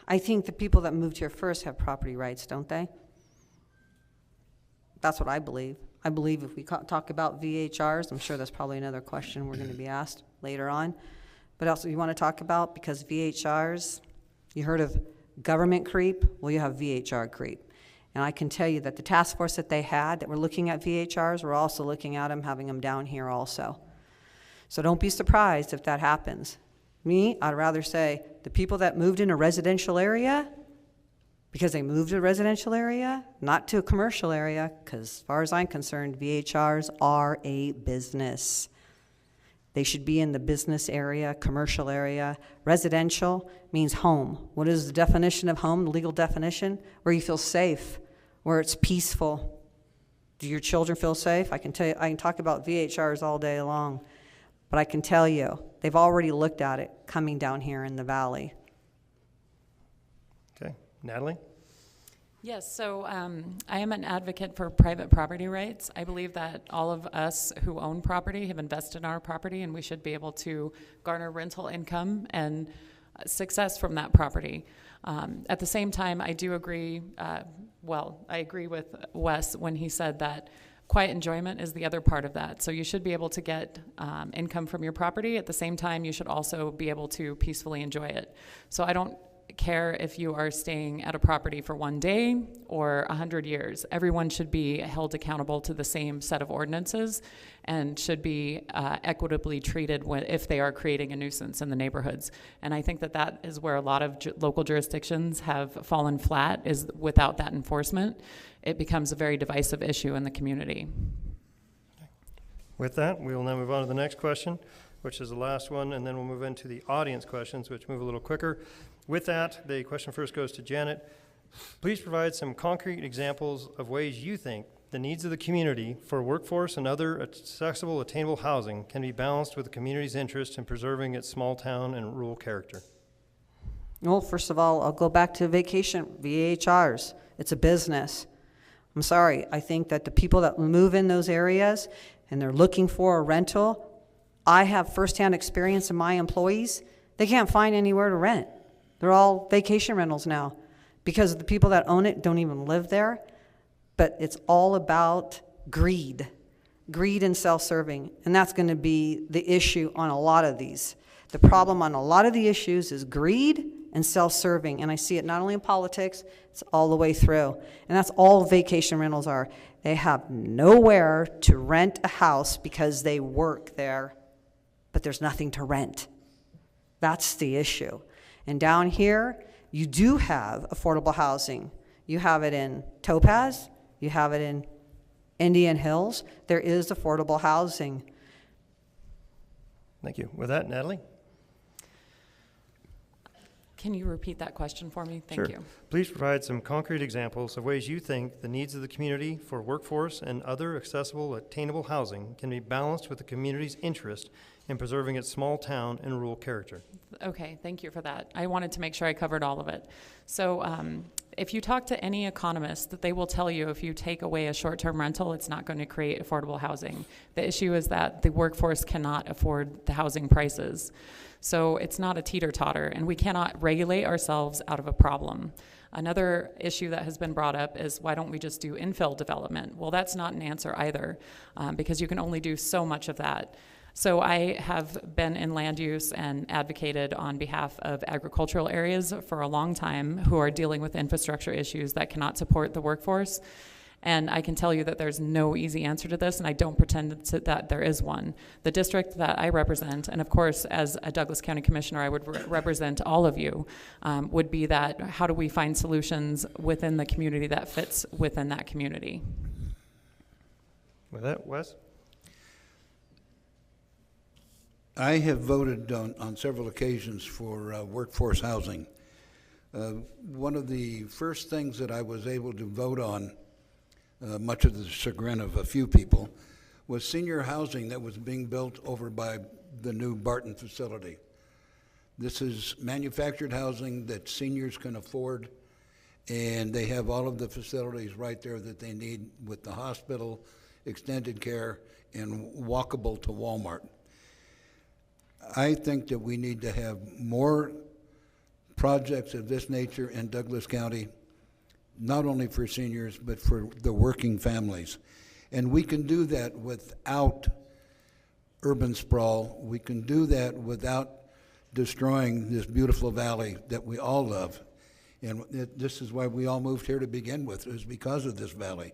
I think the people that moved here first have property rights, don't they? That's what I believe. I believe if we talk about VHRs, I'm sure that's probably another question we're going to be asked later on. But also you want to talk about, because VHRs, you heard of government creep? Well, you have VHR creep. And I can tell you that the task force that they had that were looking at VHRs were also looking at them, having them down here also. So don't be surprised if that happens. Me, I'd rather say the people that moved in a residential area, because they moved to a residential area, not to a commercial area, because as far as I'm concerned, VHRs are a business. They should be in the business area, commercial area. Residential means home. What is the definition of home, the legal definition? Where you feel safe, where it's peaceful. Do your children feel safe? I can tell you, I can talk about VHRs all day long, but I can tell you, they've already looked at it coming down here in the valley. Okay, Natalie? Yes, so I am an advocate for private property rights. I believe that all of us who own property have invested in our property, and we should be able to garner rental income and success from that property. At the same time, I do agree, I agree with Wes when he said that quiet enjoyment is the other part of that. So you should be able to get income from your property. At the same time, you should also be able to peacefully enjoy it. So I don't care if you are staying at a property for 1 day or 100 years. Everyone should be held accountable to the same set of ordinances and should be equitably treated if they are creating a nuisance in the neighborhoods. And I think that that is where a lot of local jurisdictions have fallen flat, is without that enforcement, it becomes a very divisive issue in the community. With that, we will now move on to the next question, which is the last one, and then we'll move into the audience questions, which move a little quicker. With that, the question first goes to Janet. Please provide some concrete examples of ways you think the needs of the community for workforce and other accessible, attainable housing can be balanced with the community's interest in preserving its small town and rural character. Well, first of all, I'll go back to vacation, VHRs. It's a business. I'm sorry, I think that the people that move in those areas and they're looking for a rental, I have firsthand experience in my employees, they can't find anywhere to rent. They're all vacation rentals now because the people that own it don't even live there. But it's all about greed and self-serving. And that's going to be the issue on a lot of these. The problem on a lot of the issues is greed and self-serving. And I see it not only in politics, it's all the way through. And that's all vacation rentals are. They have nowhere to rent a house because they work there, but there's nothing to rent. That's the issue. And down here, you do have affordable housing. You have it in Topaz, you have it in Indian Hills. There is affordable housing. Thank you. With that, Natalie? Can you repeat that question for me? Thank you. Please provide some concrete examples of ways you think the needs of the community for workforce and other accessible, attainable housing can be balanced with the community's interest in preserving its small town and rural character. Okay, thank you for that. I wanted to make sure I covered all of it. So if you talk to any economist, they will tell you if you take away a short-term rental, it's not going to create affordable housing. The issue is that the workforce cannot afford the housing prices. So it's not a teeter-totter, and we cannot regulate ourselves out of a problem. Another issue that has been brought up is why don't we just do infill development? Well, that's not an answer either, because you can only do so much of that. So I have been in land use and advocated on behalf of agricultural areas for a long time who are dealing with infrastructure issues that cannot support the workforce. And I can tell you that there's no easy answer to this, and I don't pretend that there is one. The district that I represent, and of course as a Douglas County Commissioner I would represent all of you, would be that how do we find solutions within the community that fits within that community? With that, Wes? I have voted on several occasions for workforce housing. One of the first things that I was able to vote on, much of the chagrin of a few people, was senior housing that was being built over by the new Barton facility. This is manufactured housing that seniors can afford, and they have all of the facilities right there that they need with the hospital, extended care, and walkable to Walmart. I think that we need to have more projects of this nature in Douglas County, not only for seniors, but for the working families. And we can do that without urban sprawl. We can do that without destroying this beautiful valley that we all love. And this is why we all moved here to begin with, is because of this valley.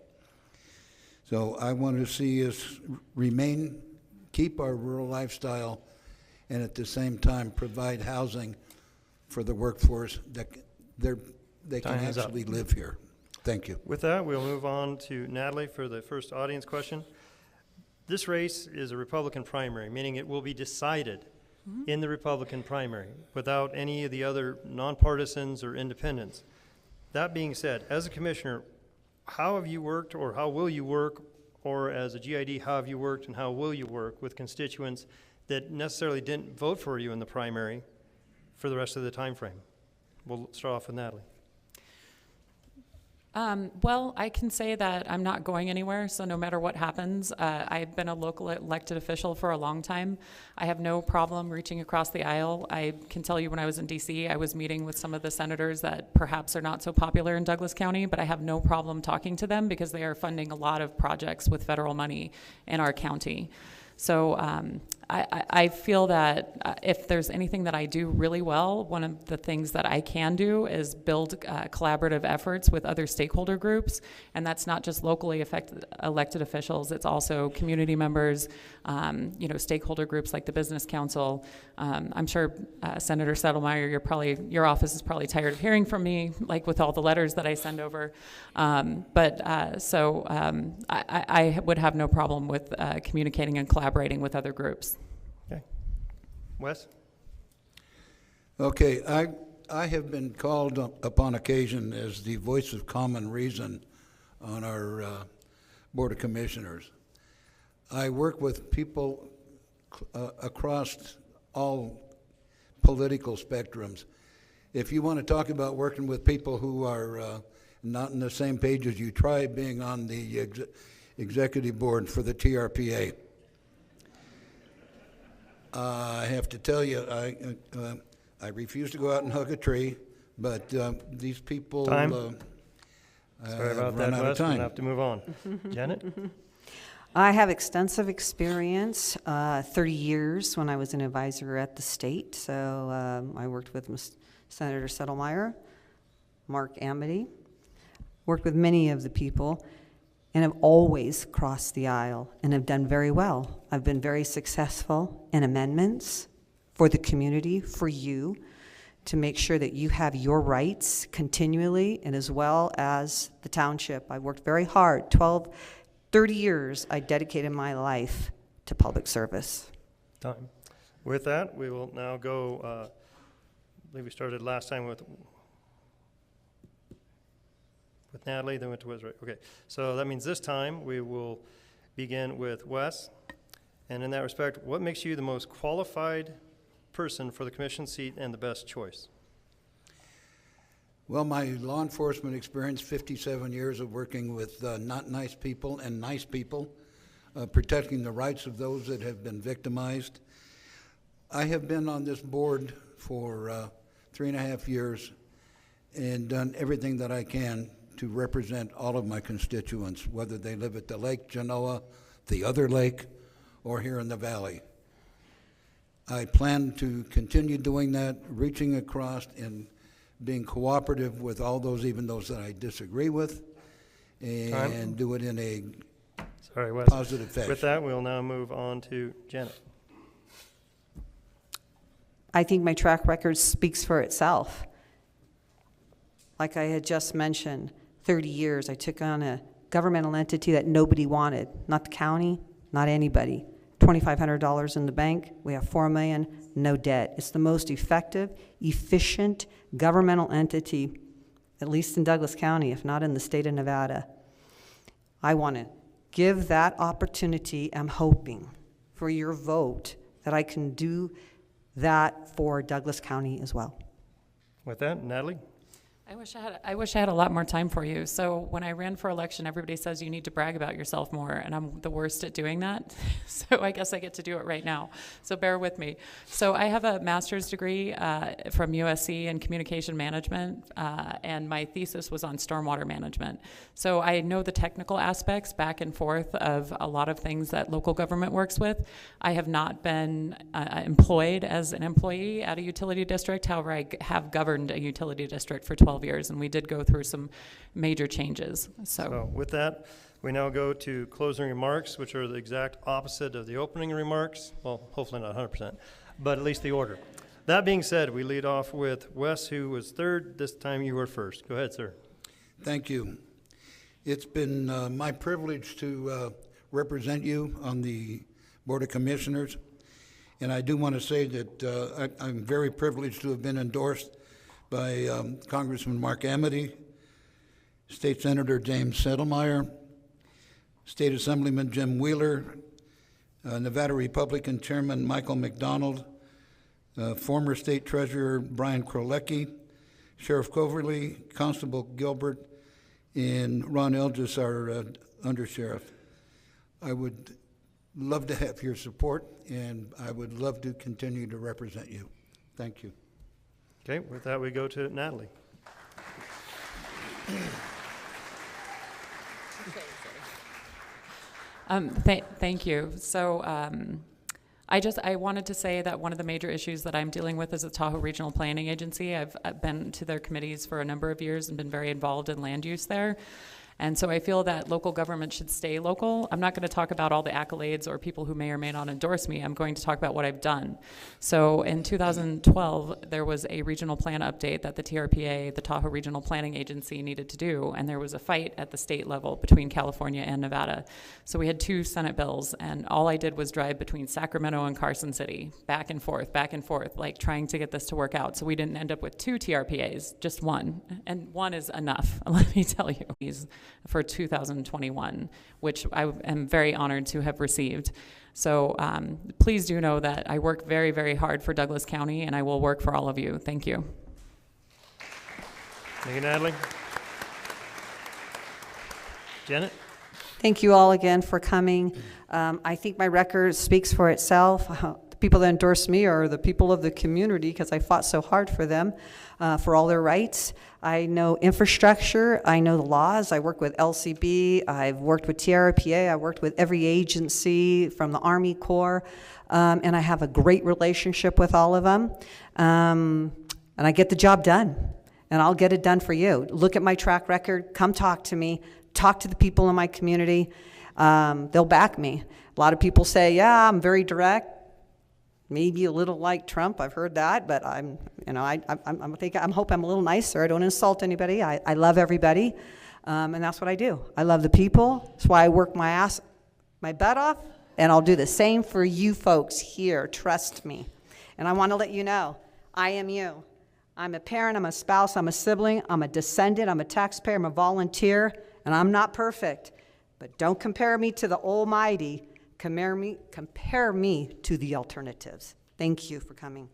So I want to see us keep our rural lifestyle, and at the same time provide housing for the workforce that they can actually live here. Thank you. With that, we'll move on to Natalie for the first audience question. this race is a Republican primary, meaning it will be decided in the Republican primary without any of the other nonpartisans or independents. That being said, as a commissioner, how have you worked, or how will you work, or as a GID, how have you worked and how will you work with constituents that necessarily didn't vote for you in the primary for the rest of the time frame? We'll start off with Natalie. Well, I can say that I'm not going anywhere, so no matter what happens, I've been a local elected official for a long time. I have no problem reaching across the aisle. I can tell you when I was in DC, I was meeting with some of the senators that perhaps are not so popular in Douglas County, but I have no problem talking to them because they are funding a lot of projects with federal money in our county. So I feel that if there's anything that I do really well, one of the things that I can do is build collaborative efforts with other stakeholder groups, and that's not just locally elected officials, it's also community members, stakeholder groups like the Business Council. I'm sure Senator Settlemyer, your office is probably tired of hearing from me, like with all the letters that I send over. I would have no problem with communicating and collaborating with other groups. Okay. Wes? Okay, I have been called upon occasion as the voice of common reason on our Board of Commissioners. I work with people across all political spectrums. If you want to talk about working with people who are not on the same page as you, try being on the executive board for the TRPA. I have to tell you, I refuse to go out and hug a tree, but these people Sorry about that, run out of Wes. We'll time. have to move on. Janet? I have extensive experience, 30 years when I was an advisor at the state. So I worked with Senator Settlemyer, Mark Amity, worked with many of the people, and have always crossed the aisle and have done very well. I've been very successful in amendments for the community, for you, to make sure that you have your rights continually, and as well as the township. I worked very hard, 30 years I dedicated my life to public service. Time. With that, we will now go, I believe we started last time with Natalie, then went to Wes, right? Okay, so that means this time we will begin with Wes. And in that respect, what makes you the most qualified person for the commission seat and the best choice? Well, my law enforcement experience, 57 years of working with not nice people and nice people, protecting the rights of those that have been victimized. I have been on this board for 3.5 years and done everything that I can to represent all of my constituents, whether they live at the lake, Genoa, the other lake, or here in the valley. I plan to continue doing that, reaching across and being cooperative with all those, even those that I disagree with, and do it in a positive fashion. With that, we'll now move on to Janet. I think my track record speaks for itself. Like I had just mentioned, 30 years, I took on a governmental entity that nobody wanted, not the county, not anybody. $2,500 in the bank, we have $4 million, no debt. It's the most effective, efficient governmental entity, at least in Douglas County, if not in the state of Nevada. I want to give that opportunity. I'm hoping for your vote that I can do that for Douglas County as well. With that, Natalie? I wish I had a lot more time for you. So when I ran for election, everybody says you need to brag about yourself more, and I'm the worst at doing that. So I guess I get to do it right now. So bear with me. So I have a master's degree from USC in communication management, and my thesis was on stormwater management. So I know the technical aspects back and forth of a lot of things that local government works with. I have not been employed as an employee at a utility district. However, I have governed a utility district for 12 years, and we did go through some major changes. So with that, we now go to closing remarks, which are the exact opposite of the opening remarks. Well, hopefully not 100%, but at least the order. That being said, we lead off with Wes, who was third. This time you were first. Go ahead, sir. Thank you. It's been my privilege to represent you on the Board of Commissioners. And I do want to say that I'm very privileged to have been endorsed by Congressman Mark Amity, State Senator James Settlemeyer, State Assemblyman Jim Wheeler, Nevada Republican Chairman Michael McDonald, former State Treasurer Brian Krolecki, Sheriff Coverly, Constable Gilbert, and Ron Elgis, our Undersheriff. I would love to have your support, and I would love to continue to represent you. Thank you. Okay, with that we go to Natalie. Thank you. So I wanted to say that one of the major issues that I'm dealing with is the Tahoe Regional Planning Agency. I've been to their committees for a number of years and been very involved in land use there. And so I feel that local government should stay local. I'm not going to talk about all the accolades or people who may or may not endorse me. I'm going to talk about what I've done. So in 2012, there was a regional plan update that the TRPA, the Tahoe Regional Planning Agency, needed to do, and there was a fight at the state level between California and Nevada. So we had 2 Senate bills, and all I did was drive between Sacramento and Carson City, back and forth, like trying to get this to work out. So we didn't end up with 2 TRPAs, just 1, and 1 is enough, let me tell you. For 2021, which I am very honored to have received. So please do know that I work very, very hard for Douglas County, and I will work for all of you. Thank you. Thank you, Natalie. Janet? Thank you all again for coming. I think my record speaks for itself. The people that endorse me are the people of the community because I fought so hard for them, for all their rights. I know infrastructure, I know the laws, I work with LCB, I've worked with TRPA, I worked with every agency from the Army Corps, and I have a great relationship with all of them. And I get the job done, and I'll get it done for you. Look at my track record, come talk to me, talk to the people in my community. They'll back me. A lot of people say, yeah, I'm very direct. Maybe a little like Trump, I've heard that, but I hope I'm a little nicer. I don't insult anybody. I love everybody, and that's what I do. I love the people. That's why I work my butt off, and I'll do the same for you folks here. Trust me. And I want to let you know, I am you. I'm a parent, I'm a spouse, I'm a sibling, I'm a descendant, I'm a taxpayer, I'm a volunteer, and I'm not perfect. But don't compare me to the almighty. Compare me to the alternatives. Thank you for coming.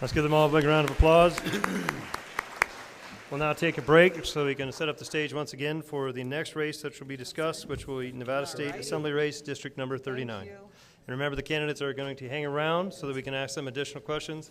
Let's give them all a big round of applause. We'll now take a break so we can set up the stage once again for the next race that will be discussed, which will be Nevada State Assembly race, District number 39. And remember, the candidates are going to hang around so that we can ask them additional questions.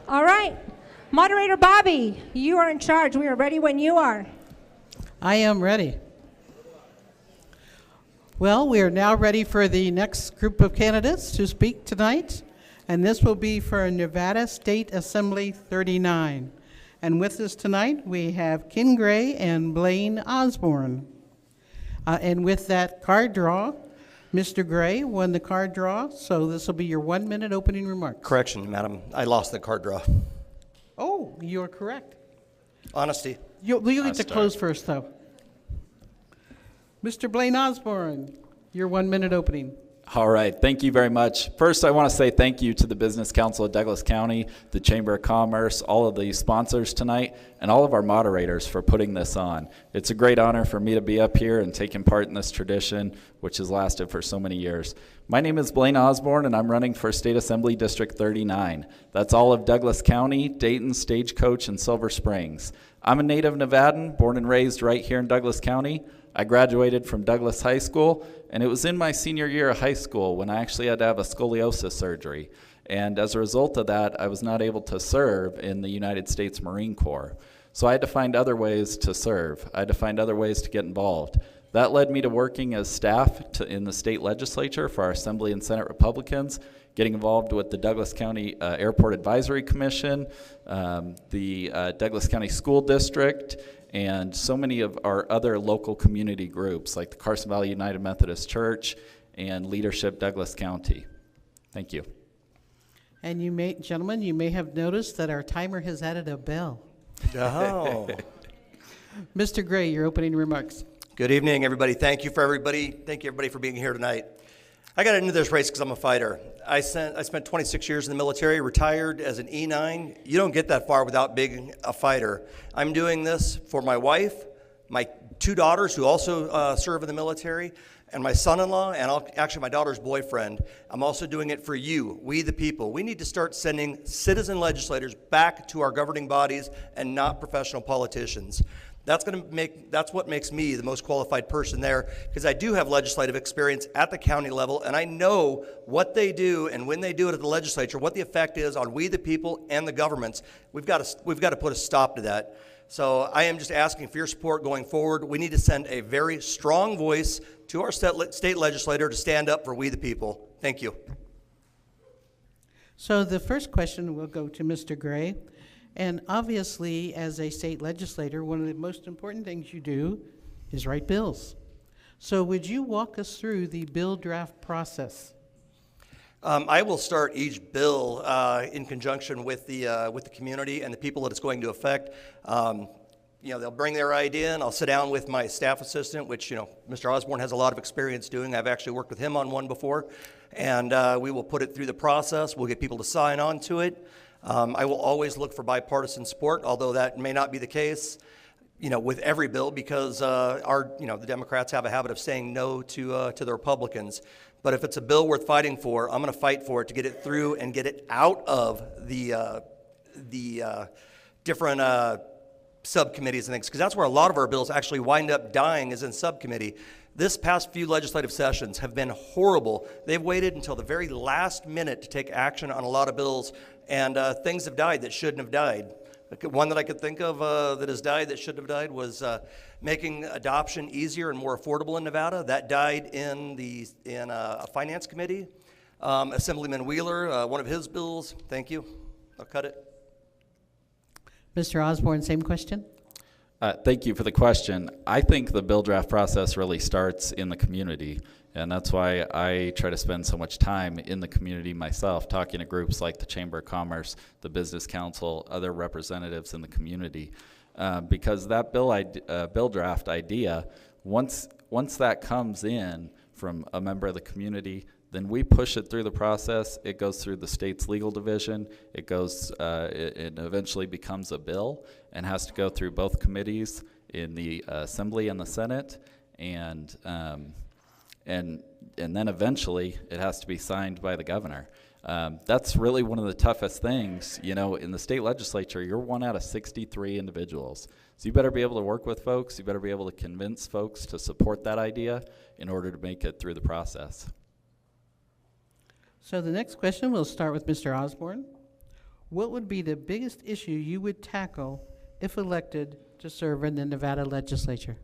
All right. Moderator Bobby, you are in charge. We are ready when you are. I am ready. Well, we are now ready for the next group of candidates to speak tonight, and this will be for Nevada State Assembly 39. And with us tonight, we have Ken Gray and Blaine Osborne. And with that card draw, Mr. Gray won the card draw, so this will be your 1 minute opening remarks. Correction, madam. I lost the card draw. Oh, you're correct. Honesty. You'll get to close first, though. Mr. Blaine Osborne, your 1 minute opening. All right, thank you very much. First, I want to say thank you to the Business Council of Douglas County, the Chamber of Commerce, all of the sponsors tonight, and all of our moderators for putting this on. It's a great honor for me to be up here and taking part in this tradition, which has lasted for so many years. My name is Blaine Osborne, and I'm running for State Assembly District 39. That's all of Douglas County, Dayton, Stagecoach, and Silver Springs. I'm a native Nevadan, born and raised right here in Douglas County. I graduated from Douglas High School, and it was in my senior year of high school when I actually had to have a scoliosis surgery. And as a result of that, I was not able to serve in the United States Marine Corps. So I had to find other ways to serve. I had to find other ways to get involved. That led me to working as staff in the state legislature for our Assembly and Senate Republicans, getting involved with the Douglas County Airport Advisory Commission, the Douglas County School District, and so many of our other local community groups like the Carson Valley United Methodist Church and Leadership Douglas County. Thank you. And gentlemen, you may have noticed that our timer has added a bell. Oh. Mr. Gray, your opening remarks. Good evening, everybody. Thank you, everybody for being here tonight. I got into this race because I'm a fighter. I spent 26 years in the military, retired as an E9. You don't get that far without being a fighter. I'm doing this for my wife, my 2 daughters who also serve in the military, and my son-in-law, and actually my daughter's boyfriend. I'm also doing it for you, we the people. We need to start sending citizen legislators back to our governing bodies and not professional politicians. That's what makes me the most qualified person there, because I do have legislative experience at the county level, and I know what they do and when they do it at the legislature, what the effect is on we the people and the governments. We've got to put a stop to that. So I am just asking for your support going forward. We need to send a very strong voice to our state legislator to stand up for we the people. Thank you. So the first question will go to Mr. Gray. And obviously, as a state legislator, one of the most important things you do is write bills. So would you walk us through the bill draft process? I will start each bill in conjunction with the community and the people that it's going to affect. They'll bring their idea in. I'll sit down with my staff assistant, which Mr. Osborne has a lot of experience doing. I've actually worked with him on one before, and we will put it through the process. We'll get people to sign on to it. I will always look for bipartisan support, although that may not be the case, with every bill, because the Democrats have a habit of saying no to the Republicans. But if it's a bill worth fighting for, I'm going to fight for it to get it through and get it out of the different subcommittees and things, because that's where a lot of our bills actually wind up dying, is in subcommittee. This past few legislative sessions have been horrible. They've waited until the very last minute to take action on a lot of bills, and things have died that shouldn't have died. One that I could think of that has died that shouldn't have died was making adoption easier and more affordable in Nevada. That died in a finance committee. Assemblyman Wheeler, one of his bills. Thank you. I'll cut it. Mr. Osborne, same question. Thank you for the question. I think the bill draft process really starts in the community, and that's why I try to spend so much time in the community myself, talking to groups like the Chamber of Commerce, the Business Council, other representatives in the community, because that bill draft idea, once that comes in from a member of the community, then we push it through the process. It goes through the state's legal division. It goes, it eventually becomes a bill and has to go through both committees in the Assembly and the Senate, and then eventually it has to be signed by the governor. That's really one of the toughest things. In the state legislature, you're 1 out of 63 individuals. So you better be able to work with folks. You better be able to convince folks to support that idea in order to make it through the process. So the next question, we'll start with Mr. Osborne. what would be the biggest issue you would tackle if elected to serve in the Nevada legislature?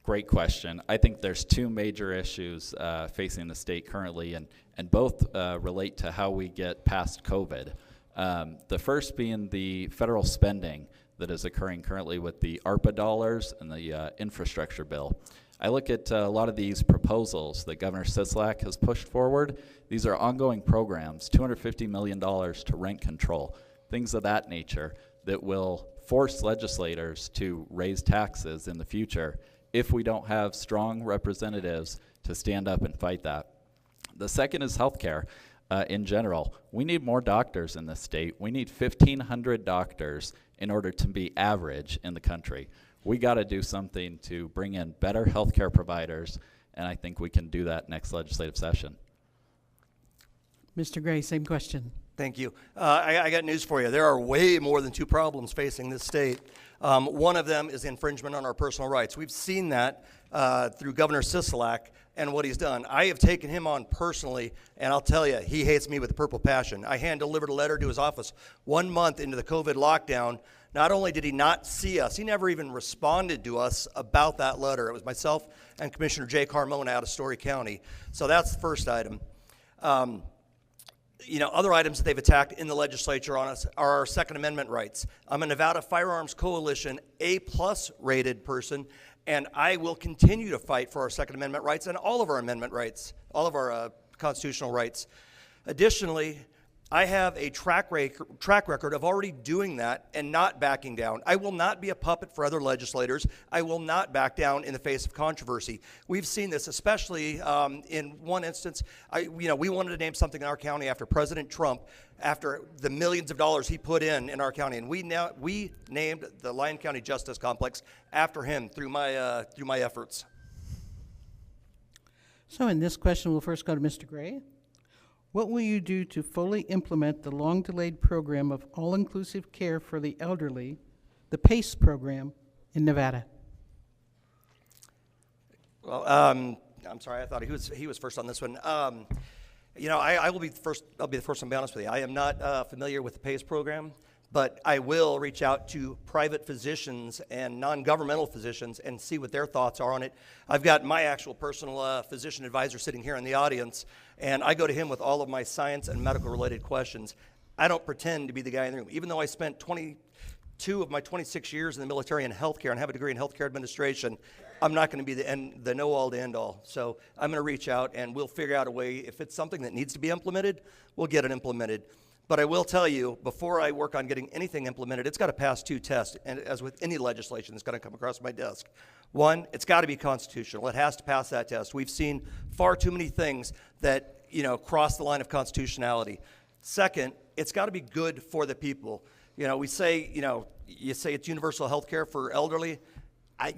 Great question. I think there's two major issues facing the state currently, and both relate to how we get past COVID. The first being the federal spending that is occurring currently with the ARPA dollars and the infrastructure bill. I look at a lot of these proposals that Governor Sisolak has pushed forward. These are ongoing programs, $250 million to rent control, things of that nature that will force legislators to raise taxes in the future if we don't have strong representatives to stand up and fight that. The second is healthcare. In general, we need more doctors in this state. We need 1,500 doctors in order to be average in the country. We got to do something to bring in better healthcare providers, and I think we can do that next legislative session. Mr. Gray, same question. Thank you. I got news for you. There are way more than two problems facing this state. One of them is infringement on our personal rights. We've seen that through Governor Sisolak and what he's done. I have taken him on personally, and I'll tell you, he hates me with a purple passion. I hand-delivered a letter to his office 1 month into the COVID lockdown. Not only did he not see us, he never even responded to us about that letter. It was myself and Commissioner Jay Carmona out of Story County. So that's the first item. Other items that they've attacked in the legislature on us are our Second Amendment rights. I'm a Nevada Firearms Coalition A+ rated person, and I will continue to fight for our Second Amendment rights and all of our amendment rights, all of our constitutional rights. Additionally, I have a track record of already doing that and not backing down. I will not be a puppet for other legislators. I will not back down in the face of controversy. We've seen this, especially in one instance. We wanted to name something in our county after President Trump, after the millions of dollars he put in our county, and we named the Lyon County Justice Complex after him through my efforts. So in this question, we'll first go to Mr. Gray. What will you do to fully implement the long-delayed program of all-inclusive care for the elderly, the PACE program, in Nevada? Well, I'm sorry. I thought he was first on this one. I will be the first. I'll be the first one to be honest with you. I am not familiar with the PACE program, but I will reach out to private physicians and non-governmental physicians and see what their thoughts are on it. I've got my actual personal physician advisor sitting here in the audience, and I go to him with all of my science and medical-related questions. I don't pretend to be the guy in the room. Even though I spent 22 of my 26 years in the military in healthcare and have a degree in healthcare administration, I'm not going to be the know-all to end-all. So I'm going to reach out, and we'll figure out a way. If it's something that needs to be implemented, we'll get it implemented. But I will tell you, before I work on getting anything implemented, it's got to pass two tests, and as with any legislation that's going to come across my desk. One, it's got to be constitutional. It has to pass that test. We've seen far too many things that, cross the line of constitutionality. Second, it's got to be good for the people. We say, you say it's universal health care for elderly. I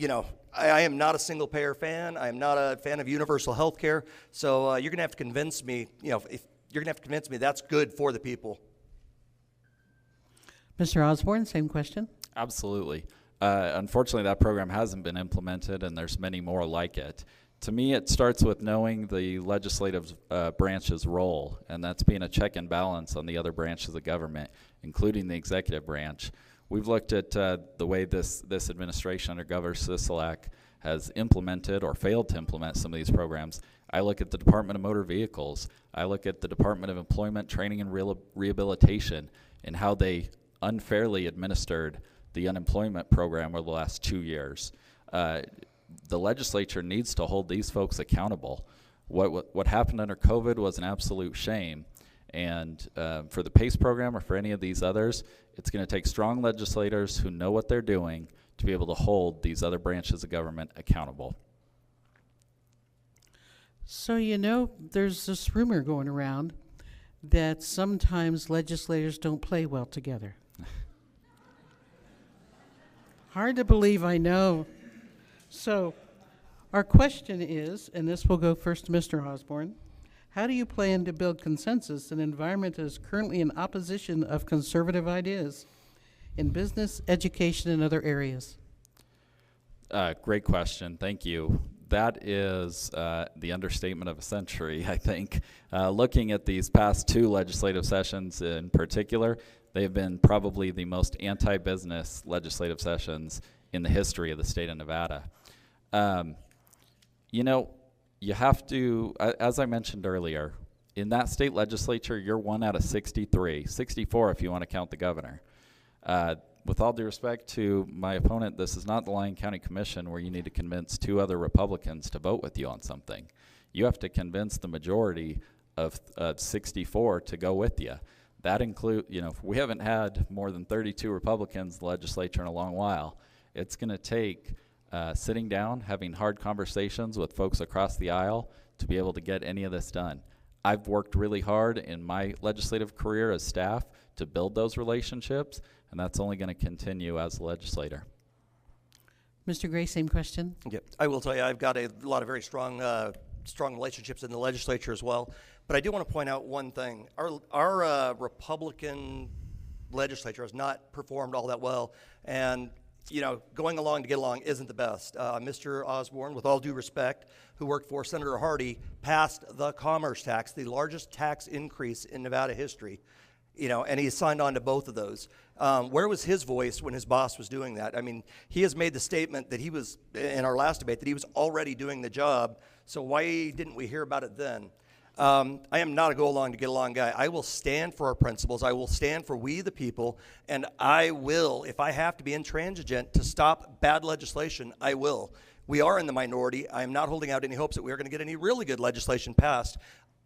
am not a single-payer fan. I am not a fan of universal health care. So you're going to have to convince me, you're going to have to convince me that's good for the people. Mr. Osborne, same question. Absolutely. Unfortunately, that program hasn't been implemented, and there's many more like it. To me, it starts with knowing the legislative branch's role, and that's being a check and balance on the other branches of government, including the executive branch. We've looked at the way this administration under Governor Sisolak has implemented or failed to implement some of these programs. I look at the Department of Motor Vehicles. I look at the Department of Employment, Training, and Rehabilitation and how they unfairly administered the unemployment program over the last 2 years. The legislature needs to hold these folks accountable. What happened under COVID was an absolute shame. And for the PACE program or for any of these others, it's going to take strong legislators who know what they're doing to be able to hold these other branches of government accountable. So, there's this rumor going around that sometimes legislators don't play well together. Hard to believe, I know. So, our question is, and this will go first to Mr. Osborne, how do you plan to build consensus in an environment that is currently in opposition of conservative ideas in business, education, and other areas? Great question. Thank you. that is the understatement of a century, I think. Looking at these past 2 legislative sessions in particular, they've been probably the most anti-business legislative sessions in the history of the state of Nevada. You know, you have to, as I mentioned earlier, in that state legislature, you're 1 out of 63, 64 if you want to count the governor. With all due respect to my opponent, this is not the Lyon County Commission where you need to convince 2 other Republicans to vote with you on something. You have to convince the majority of 64 to go with you. That include, you know, we haven't had more than 32 Republicans in the legislature in a long while. It's going to take sitting down, having hard conversations with folks across the aisle to be able to get any of this done. I've worked really hard in my legislative career as staff to build those relationships, and that's only going to continue as a legislator. Mr. Gray, same question. Yeah, I will tell you, I've got a lot of very strong relationships in the legislature as well. But I do want to point out one thing. Our Republican legislature has not performed all that well, and you know, going along to get along isn't the best. Mr. Osborne, with all due respect, who worked for Senator Hardy, passed the commerce tax, the largest tax increase in Nevada history. You know, and he signed on to both of those. Where was his voice when his boss was doing that? I mean, he has made the statement that he was, in our last debate, that he was already doing the job, so why didn't we hear about it then? I am not a go-along to get along guy. I will stand for our principles. I will stand for we the people, and I will, if I have to be intransigent to stop bad legislation, I will. We are in the minority. I am not holding out any hopes that we are going to get any really good legislation passed.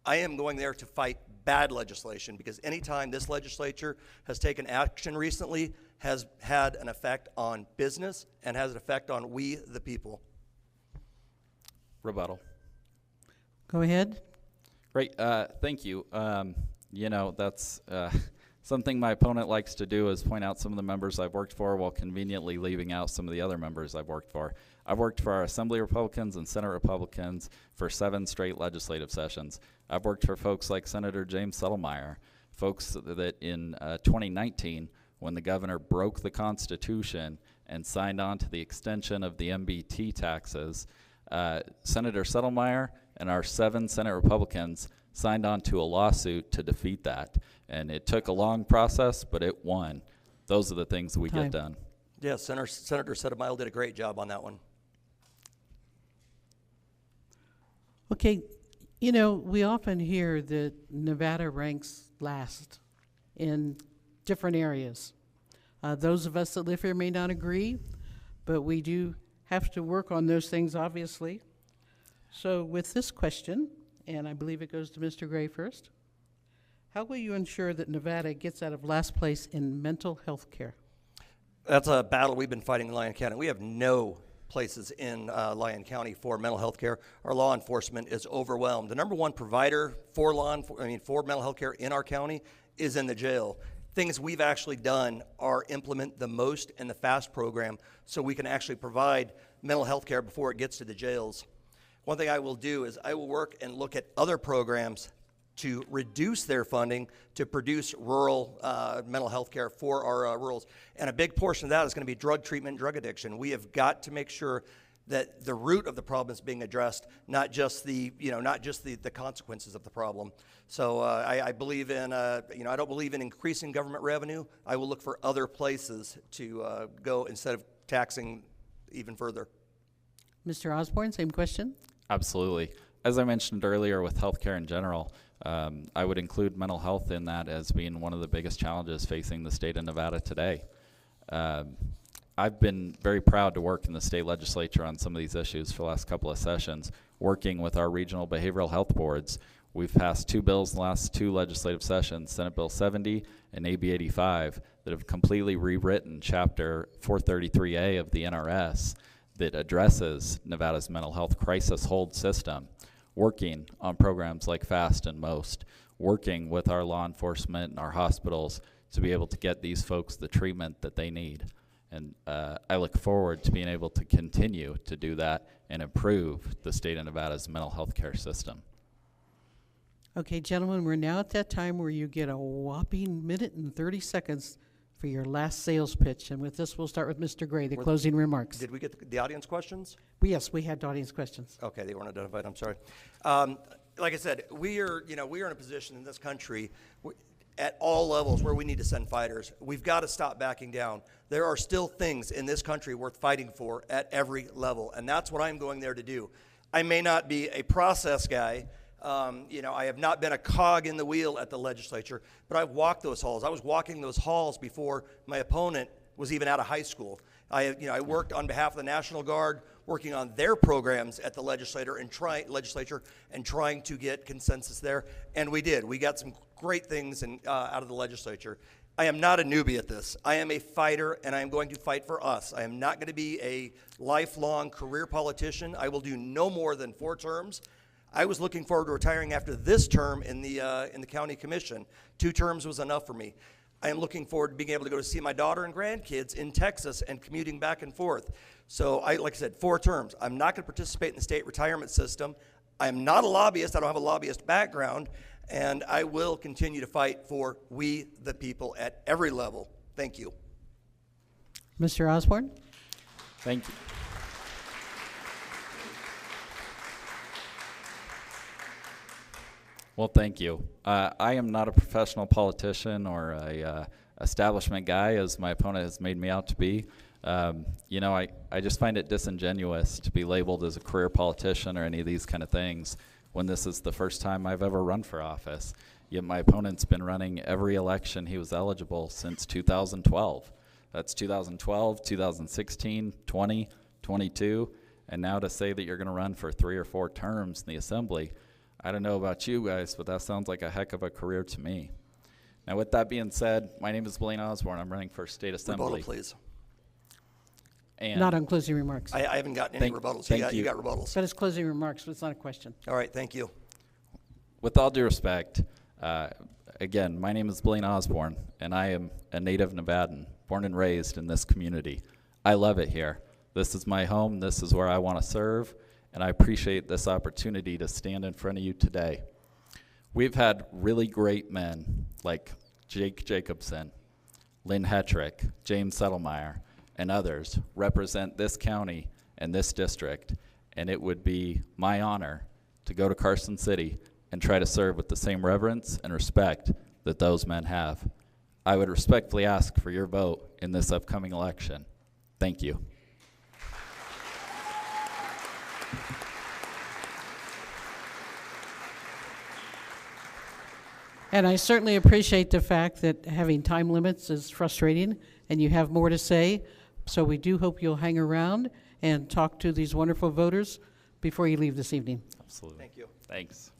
I am going there to fight bad legislation, because anytime this legislature has taken action recently has had an effect on business and has an effect on we the people. Rebuttal. Go ahead. Great, thank you. You know, that's something my opponent likes to do, is point out some of the members I've worked for while conveniently leaving out some of the other members I've worked for. I've worked for our Assembly Republicans and Senate Republicans for 7 straight legislative sessions. I've worked for folks like Senator James Settlemeyer, folks that in 2019, when the governor broke the Constitution and signed on to the extension of the MBT taxes, Senator Settlemeyer and our 7 Senate Republicans signed on to a lawsuit to defeat that. And it took a long process, but it won. Those are the things that we get done. Yeah, Senator Settlemeyer did a great job on that one. Okay, you know, we often hear that Nevada ranks last in different areas. Those of us that live here may not agree, but we do have to work on those things, obviously. So with this question, and I believe it goes to Mr. Gray first, how will you ensure that Nevada gets out of last place in mental health care? That's a battle we've been fighting in Lyon County. We have no places in Lyon County for mental health care. Our law enforcement is overwhelmed. The number 1 provider for for mental health care in our county is in the jail. Things we've actually done are implement the MOST and the FAST program so we can actually provide mental health care before it gets to the jails. One thing I will do is I will work and look at other programs to reduce their funding to produce rural mental health care for our rurals. And a big portion of that is going to be drug treatment, drug addiction. We have got to make sure that the root of the problem is being addressed, not just the consequences of the problem. So I believe in, I don't believe in increasing government revenue. I will look for other places to go instead of taxing even further. Mr. Osborne, same question. Absolutely. As I mentioned earlier with healthcare in general, I would include mental health in that as being one of the biggest challenges facing the state of Nevada today. I've been very proud to work in the state legislature on some of these issues for the last couple of sessions, working with our regional behavioral health boards. We've passed 2 bills in the last 2 legislative sessions, Senate Bill 70 and AB 85, that have completely rewritten Chapter 433A of the NRS that addresses Nevada's mental health crisis hold system, working on programs like FAST and MOST, working with our law enforcement and our hospitals to be able to get these folks the treatment that they need. And I look forward to being able to continue to do that and improve the state of Nevada's mental health care system. Okay, gentlemen, we're now at that time where you get a whopping minute and 30 seconds for your last sales pitch. And with this, we'll start with Mr. Gray, the closing remarks. Did we get the audience questions? Yes, we had audience questions. Okay, they weren't identified, I'm sorry. Like I said, we are in a position in this country at all levels where we need to send fighters. We've got to stop backing down. There are still things in this country worth fighting for at every level, and that's what I'm going there to do. I may not be a process guy. I have not been a cog in the wheel at the legislature, but I've walked those halls. I was walking those halls before my opponent was even out of high school. I worked on behalf of the National Guard, working on their programs at the legislature and trying to get consensus there, and we did. We got some great things out of the legislature. I am not a newbie at this. I am a fighter, and I am going to fight for us. I am not going to be a lifelong career politician. I will do no more than 4 terms. I was looking forward to retiring after this term in the county commission. 2 terms was enough for me. I am looking forward to being able to go to see my daughter and grandkids in Texas and commuting back and forth. So like I said, 4 terms. I'm not going to participate in the state retirement system. I'm not a lobbyist. I don't have a lobbyist background. And I will continue to fight for we the people at every level. Thank you. Mr. Osborne? Thank you. Well, thank you. I am not a professional politician or a establishment guy, as my opponent has made me out to be. I just find it disingenuous to be labeled as a career politician or any of these kind of things when this is the first time I've ever run for office. Yet my opponent's been running every election he was eligible since 2012. That's 2012, 2016, 20, 22, and now to say that you're going to run for 3 or 4 terms in the assembly, I don't know about you guys, but that sounds like a heck of a career to me. Now, with that being said, my name is Blaine Osborne. I'm running for state assembly. Rebuttal, please. And not on closing remarks. I haven't gotten any rebuttals. You got rebuttals. But it's closing remarks, but it's not a question. All right, thank you. With all due respect, again, my name is Blaine Osborne, and I am a native Nevadan, born and raised in this community. I love it here. This is my home. This is where I want to serve, and I appreciate this opportunity to stand in front of you today. We've had really great men like Jake Jacobson, Lynn Hetrick, James Settlemeyer, and others represent this county and this district, and it would be my honor to go to Carson City and try to serve with the same reverence and respect that those men have. I would respectfully ask for your vote in this upcoming election. Thank you. And I certainly appreciate the fact that having time limits is frustrating and you have more to say. So we do hope you'll hang around and talk to these wonderful voters before you leave this evening. Absolutely. Thank you. Thanks.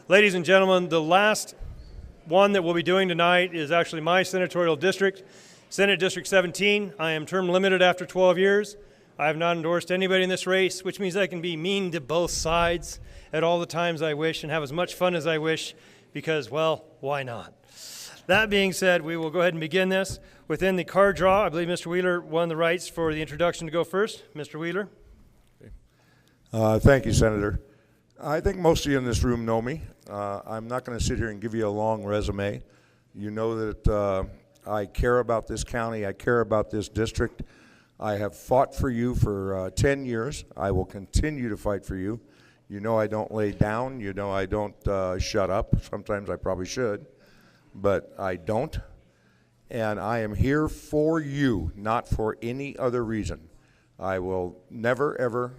Ladies and gentlemen, the last one that we'll be doing tonight is actually my senatorial district, Senate District 17. I am term limited after 12 years. I have not endorsed anybody in this race, which means I can be mean to both sides at all the times I wish and have as much fun as I wish because, well, why not? That being said, we will go ahead and begin this. Within the card draw, I believe Mr. Wheeler won the rights for the introduction to go first. Mr. Wheeler. Thank you, Senator. I think most of you in this room know me. I'm not going to sit here and give you a long resume. You know that I care about this county. I care about this district. I have fought for you for 10 years. I will continue to fight for you. You know I don't lay down. You know I don't shut up. Sometimes I probably should, but I don't. And I am here for you, not for any other reason. I will never, ever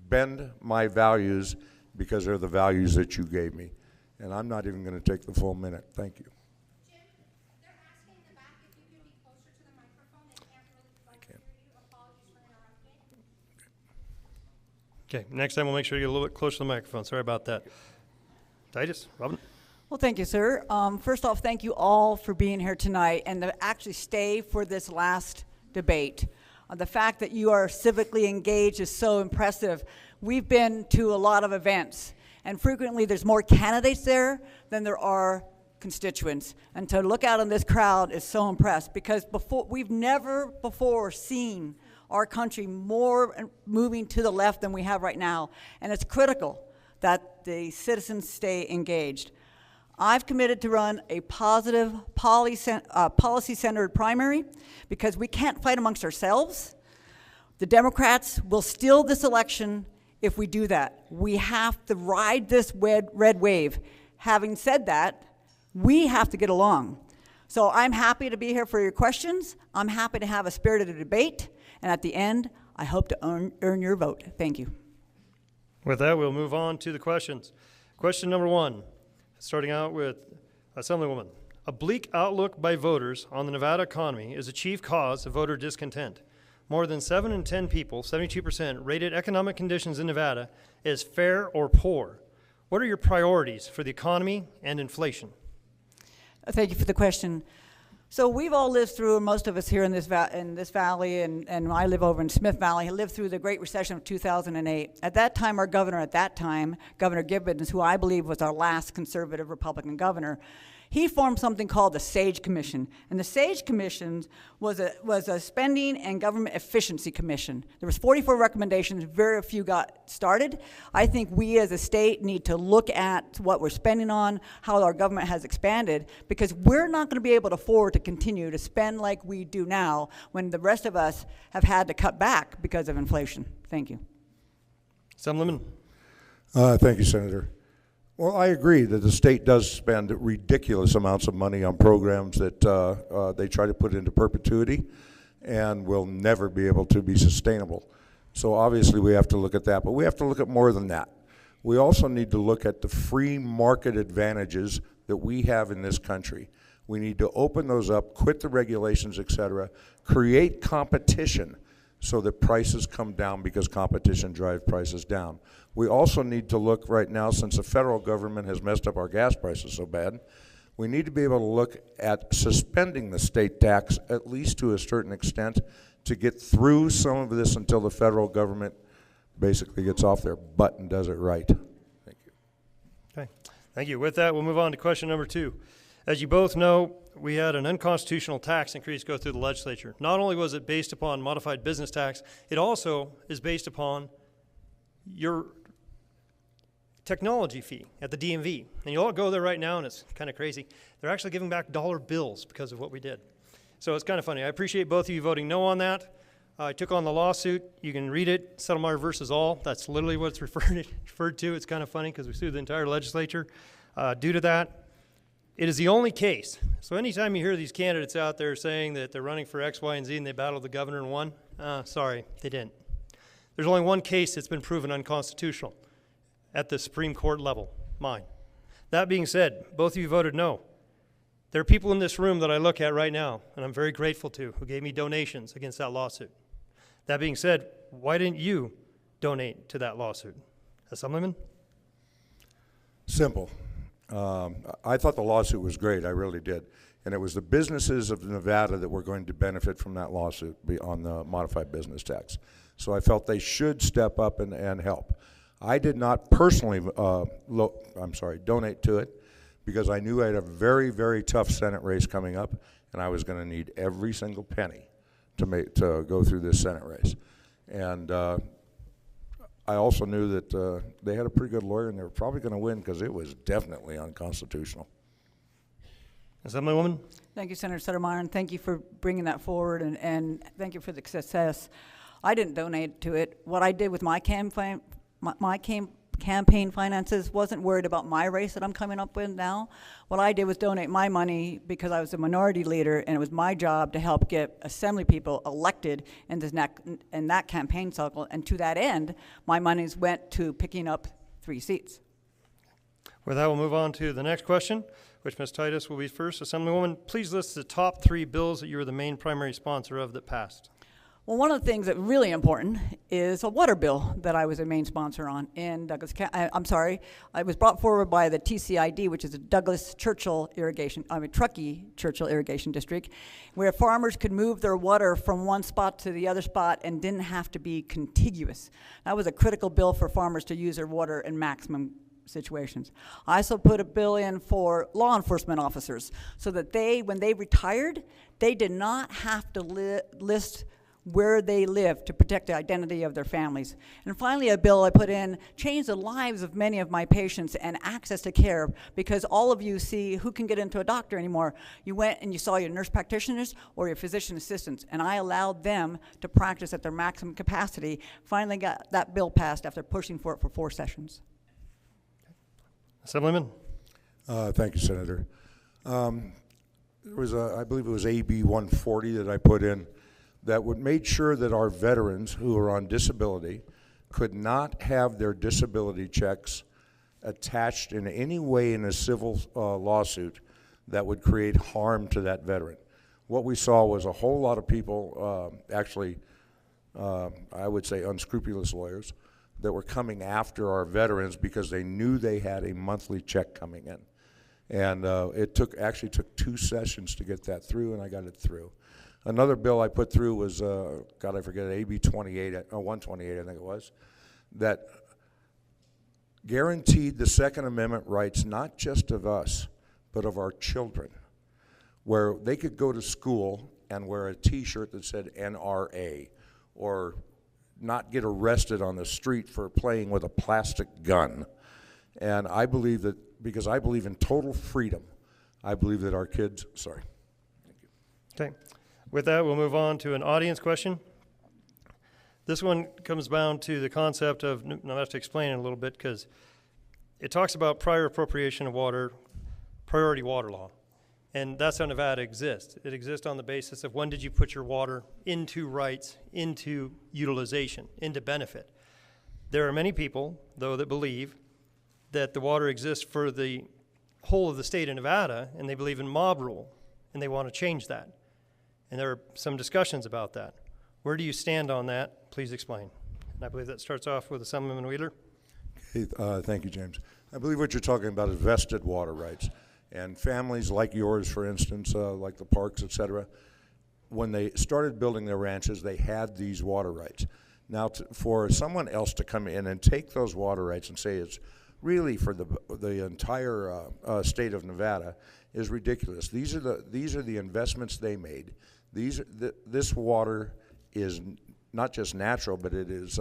bend my values because they're the values that you gave me. And I'm not even going to take the full minute. Thank you. Jim, they're asking in the back if you can be closer to the microphone. They can't really hear you. Apologies for interrupting. Okay, next time we'll make sure you get a little bit closer to the microphone. Sorry about that. Titus, Robin? Well, thank you, sir. First off, thank you all for being here tonight and to actually stay for this last debate. The fact that you are civically engaged is so impressive. We've been to a lot of events, and frequently there's more candidates there than there are constituents. And to look out on this crowd is so impressed because we've never before seen our country more moving to the left than we have right now. And it's critical that the citizens stay engaged. I've committed to run a positive policy-centered primary because we can't fight amongst ourselves. The Democrats will steal this election if we do that. We have to ride this red wave. Having said that, we have to get along. So I'm happy to be here for your questions. I'm happy to have a spirited debate. And at the end, I hope to earn your vote. Thank you. With that, we'll move on to the questions. Question number one. Starting out with Assemblywoman. A bleak outlook by voters on the Nevada economy is a chief cause of voter discontent. More than 7 in 10 people, 72%, rated economic conditions in Nevada as fair or poor. What are your priorities for the economy and inflation? Thank you for the question. So we've all lived through, most of us here in this valley, and I live over in Smith Valley, lived through the Great Recession of 2008. At that time, our governor Governor Gibbons, who I believe was our last conservative Republican governor, he formed something called the SAGE Commission. And the SAGE Commission was a spending and government efficiency commission. There was 44 recommendations, very few got started. I think we as a state need to look at what we're spending on, how our government has expanded, because we're not going to be able to afford to continue to spend like we do now when the rest of us have had to cut back because of inflation. Thank you. Assemblyman. Thank you, Senator. Well, I agree that the state does spend ridiculous amounts of money on programs that they try to put into perpetuity and will never be able to be sustainable. So obviously we have to look at that, but we have to look at more than that. We also need to look at the free market advantages that we have in this country. We need to open those up, quit the regulations, et cetera, create competition so that prices come down because competition drives prices down. We also need to look right now, since the federal government has messed up our gas prices so bad, we need to be able to look at suspending the state tax, at least to a certain extent, to get through some of this until the federal government basically gets off their butt and does it right. Thank you. Okay, thank you. With that, we'll move on to question number two. As you both know, we had an unconstitutional tax increase go through the legislature. Not only was it based upon modified business tax, it also is based upon your technology fee at the DMV. And you all go there right now, and it's kind of crazy. They're actually giving back dollar bills because of what we did. So it's kind of funny. I appreciate both of you voting no on that. I took on the lawsuit. You can read it, Settlemyer versus all. That's literally what it's referred to. It's kind of funny because we sued the entire legislature due to that. It is the only case. So anytime you hear these candidates out there saying that they're running for X, Y, and Z and they battled the governor and won, sorry, they didn't. There's only one case that's been proven unconstitutional at the Supreme Court level, mine. That being said, both of you voted no. There are people in this room that I look at right now, and I'm very grateful to, who gave me donations against that lawsuit. That being said, why didn't you donate to that lawsuit? Assemblyman? Simple. I thought the lawsuit was great, I really did. And it was the businesses of Nevada that were going to benefit from that lawsuit on the modified business tax. So I felt they should step up and help. I did not personally, donate to it because I knew I had a very, very tough Senate race coming up, and I was going to need every single penny to go through this Senate race. And I also knew that they had a pretty good lawyer, and they were probably going to win because it was definitely unconstitutional. Assemblywoman? Thank you, Senator Sotomayor, and thank you for bringing that forward, and thank you for the success. I didn't donate to it. What I did with my campaign finances wasn't worried about my race that I'm coming up with now. What I did was donate my money because I was a minority leader, and it was my job to help get assembly people elected in that campaign cycle. And to that end, my monies went to picking up 3 seats. With that, we'll move on to the next question, which Ms. Titus will be first. Assemblywoman, please list the top 3 bills that you were the main primary sponsor of that passed. Well, one of the things that's really important is a water bill that I was a main sponsor on in Douglas County. It was brought forward by the TCID, which is the Truckee Churchill Irrigation District, where farmers could move their water from one spot to the other spot and didn't have to be contiguous. That was a critical bill for farmers to use their water in maximum situations. I also put a bill in for law enforcement officers so that when they retired, they did not have to list where they live to protect the identity of their families. And finally, a bill I put in changed the lives of many of my patients and access to care, because all of you see who can get into a doctor anymore. You went and you saw your nurse practitioners or your physician assistants, and I allowed them to practice at their maximum capacity. Finally got that bill passed after pushing for it for 4 sessions. Assemblyman? Thank you, Senator. There was I believe it was AB 140 that I put in that would make sure that our veterans who are on disability could not have their disability checks attached in any way in a civil lawsuit that would create harm to that veteran. What we saw was a whole lot of people, I would say unscrupulous lawyers, that were coming after our veterans because they knew they had a monthly check coming in. And it actually took 2 sessions to get that through, and I got it through. Another bill I put through was, God, I forget, AB 128, I think it was, that guaranteed the Second Amendment rights, not just of us, but of our children, where they could go to school and wear a T-shirt that said NRA, or not get arrested on the street for playing with a plastic gun. And I believe that, because I believe in total freedom, I believe that our kids, sorry. Thank you. Okay. With that, we'll move on to an audience question. This one comes down to the concept of, and I'll have to explain it a little bit because it talks about prior appropriation of water, priority water law. And that's how Nevada exists. It exists on the basis of when did you put your water into rights, into utilization, into benefit. There are many people, though, that believe that the water exists for the whole of the state of Nevada, and they believe in mob rule, and they want to change that. And there are some discussions about that. Where do you stand on that? Please explain. And I believe that starts off with Assemblyman Wheeler. Hey, thank you, James. I believe what you're talking about is vested water rights. And families like yours, for instance, like the Parks, et cetera, when they started building their ranches, they had these water rights. Now, for someone else to come in and take those water rights and say it's really for the entire state of Nevada is ridiculous. These are the investments they made. This water is not just natural, but it is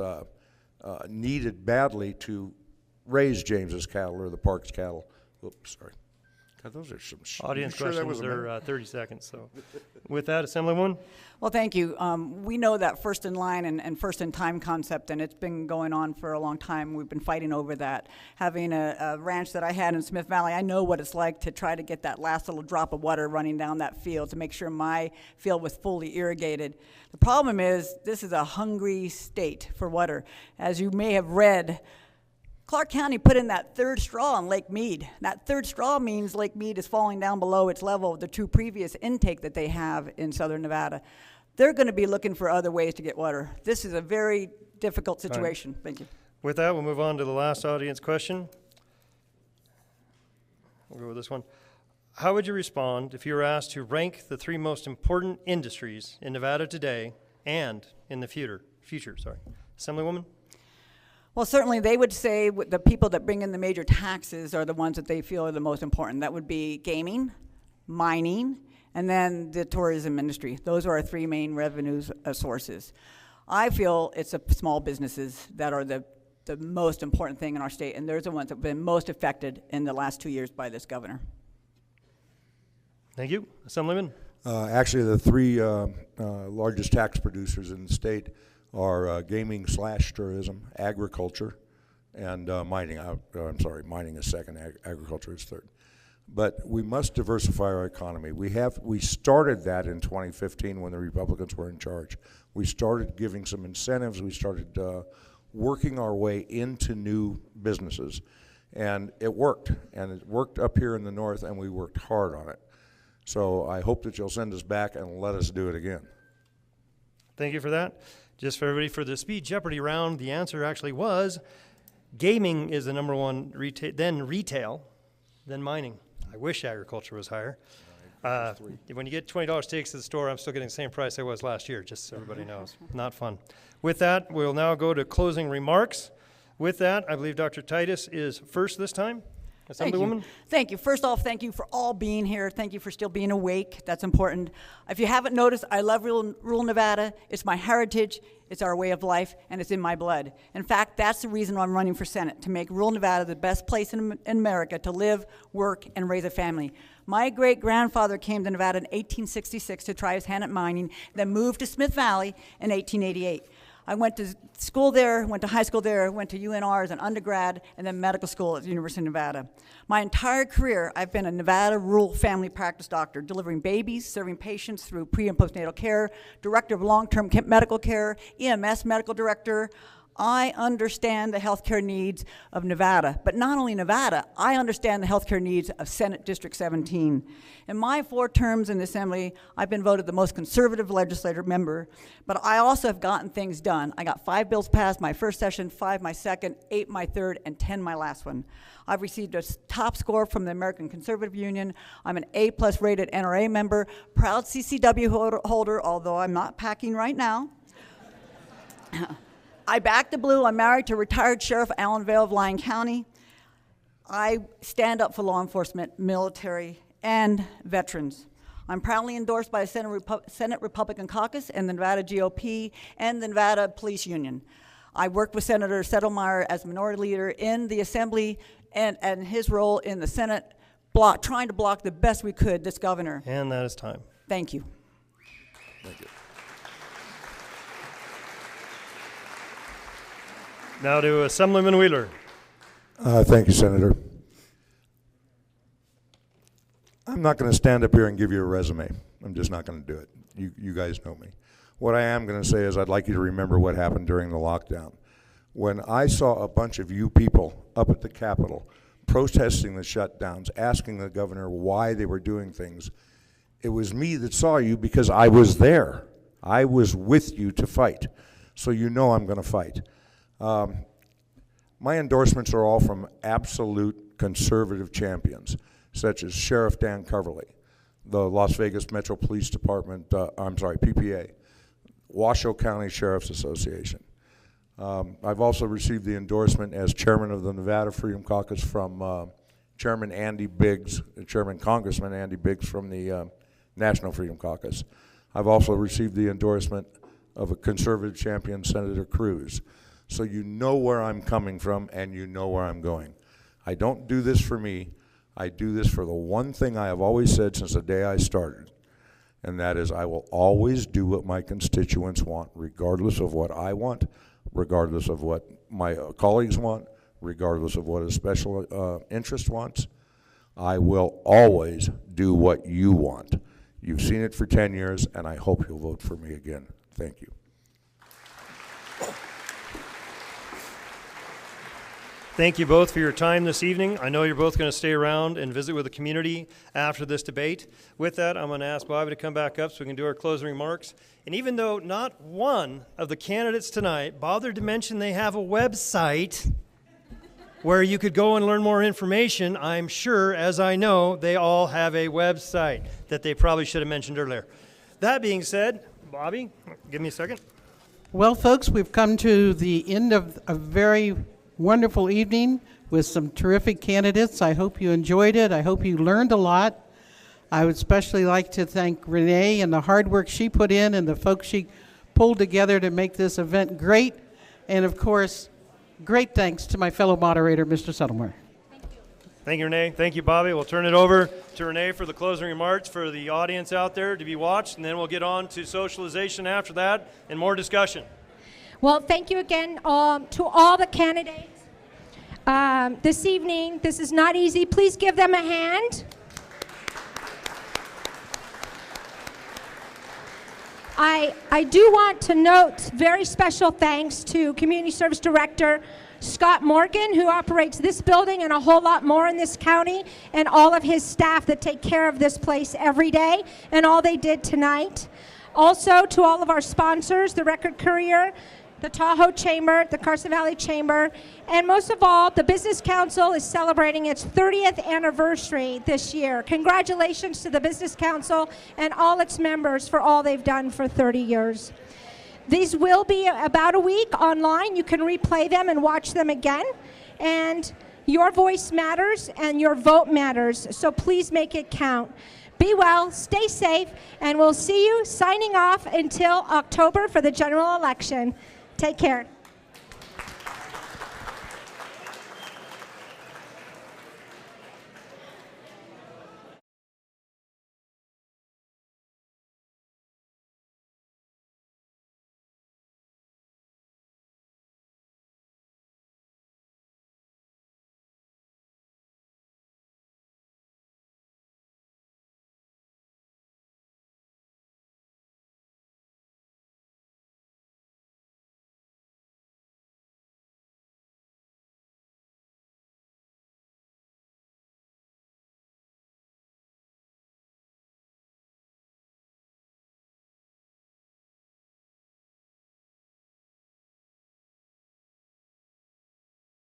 needed badly to raise James's cattle or the Park's cattle. Oops, sorry. God, those are some audience questions. They're 30 seconds. So, with that, Assemblywoman. Well, thank you. We know that first in line and first in time concept, and it's been going on for a long time. We've been fighting over that. Having a ranch that I had in Smith Valley, I know what it's like to try to get that last little drop of water running down that field to make sure my field was fully irrigated. The problem is this is a hungry state for water. As you may have read, Clark County put in that 3rd straw on Lake Mead. That 3rd straw means Lake Mead is falling down below its level of the 2 previous intake that they have in southern Nevada. They're going to be looking for other ways to get water. This is a very difficult situation. Thank you. With that, we'll move on to the last audience question. we'll go with this one. How would you respond if you were asked to rank the 3 most important industries in Nevada today and in the future? Assemblywoman? Well, certainly they would say the people that bring in the major taxes are the ones that they feel are the most important. That would be gaming, mining, and then the tourism industry. Those are our 3 main revenue sources. I feel it's the small businesses that are the most important thing in our state, and they're the ones that have been most affected in the last 2 years by this governor. Thank you. Assemblyman? Actually, the 3 largest tax producers in the state are gaming/tourism, agriculture, and mining. I'm sorry, mining is second, agriculture is third. But we must diversify our economy. We started that in 2015 when the Republicans were in charge. We started giving some incentives. We started working our way into new businesses, and it worked. And it worked up here in the north, and we worked hard on it. So I hope that you'll send us back and let us do it again. Thank you for that. Just for everybody, for the Speed Jeopardy round, the answer actually was gaming is the number 1, then retail, then mining. I wish agriculture was higher. When you get $20 steaks at the store, I'm still getting the same price I was last year, just so everybody knows. Not fun. With that, we'll now go to closing remarks. With that, I believe Dr. Titus is first this time. Assemblywoman? Thank you. First off, thank you for all being here. Thank you for still being awake. That's important. If you haven't noticed, I love rural Nevada. It's my heritage, it's our way of life, and it's in my blood. In fact, that's the reason I'm running for Senate, to make rural Nevada the best place in America to live, work, and raise a family. My great-grandfather came to Nevada in 1866 to try his hand at mining, then moved to Smith Valley in 1888. I went to school there, went to high school there, went to UNR as an undergrad, and then medical school at the University of Nevada. My entire career, I've been a Nevada rural family practice doctor, delivering babies, serving patients through pre- and postnatal care, director of long-term medical care, EMS medical director. I understand the healthcare needs of Nevada, but not only Nevada, I understand the healthcare needs of Senate District 17. In my 4 terms in the Assembly, I've been voted the most conservative legislative member, but I also have gotten things done. I got 5 bills passed my first session, 5 my second, 8 my third, and 10 my last one. I've received a top score from the American Conservative Union. I'm an A+ rated NRA member, proud CCW holder, although I'm not packing right now. I back the blue. I'm married to retired Sheriff Alan Vail of Lyon County. I stand up for law enforcement, military, and veterans. I'm proudly endorsed by the Senate Republican Caucus and the Nevada GOP and the Nevada Police Union. I worked with Senator Settlemyre as minority leader in the Assembly and his role in the Senate, trying to block the best we could this governor. And that is time. Thank you. Thank you. Now to Assemblyman Wheeler. Thank you, Senator. I'm not going to stand up here and give you a resume. I'm just not going to do it. You guys know me. What I am going to say is I'd like you to remember what happened during the lockdown. When I saw a bunch of you people up at the Capitol protesting the shutdowns, asking the governor why they were doing things, it was me that saw you because I was there. I was with you to fight. So you know I'm going to fight. My endorsements are all from absolute conservative champions, such as Sheriff Dan Coverly, the Las Vegas Metro Police Department, PPA, Washoe County Sheriff's Association. I've also received the endorsement as chairman of the Nevada Freedom Caucus from Chairman Congressman Andy Biggs from the National Freedom Caucus. I've also received the endorsement of a conservative champion, Senator Cruz. So you know where I'm coming from and you know where I'm going. I don't do this for me. I do this for the one thing I have always said since the day I started, and that is I will always do what my constituents want, regardless of what I want, regardless of what my colleagues want, regardless of what a special interest wants. I will always do what you want. You've seen it for 10 years, and I hope you'll vote for me again. Thank you. Thank you both for your time this evening. I know you're both going to stay around and visit with the community after this debate. With that, I'm going to ask Bobby to come back up so we can do our closing remarks. And even though not one of the candidates tonight bothered to mention they have a website, where you could go and learn more information. I'm sure, as I know, they all have a website that they probably should have mentioned earlier. That being said, Bobby, give me a second. Well, folks, we've come to the end of a very wonderful evening with some terrific candidates. I hope you enjoyed it. I hope you learned a lot. I would especially like to thank Renee and the hard work she put in and the folks she pulled together to make this event great. And of course, great thanks to my fellow moderator, Mr. Settlemeyer. Thank you, Renee. Thank you, Bobby. We'll turn it over to Renee for the closing remarks for the audience out there to be watched, and then we'll get on to socialization after that and more discussion. Well, thank you again to all the candidates this evening. This is not easy. Please give them a hand. I do want to note very special thanks to Community Service Director Scott Morgan, who operates this building and a whole lot more in this county, and all of his staff that take care of this place every day, and all they did tonight. Also to all of our sponsors, the Record-Courier, the Tahoe Chamber, the Carson Valley Chamber, and most of all, the Business Council is celebrating its 30th anniversary this year. Congratulations to the Business Council and all its members for all they've done for 30 years. These will be about a week online. You can replay them and watch them again. And your voice matters and your vote matters, so please make it count. Be well, stay safe, and we'll see you signing off until October for the general election. Take care.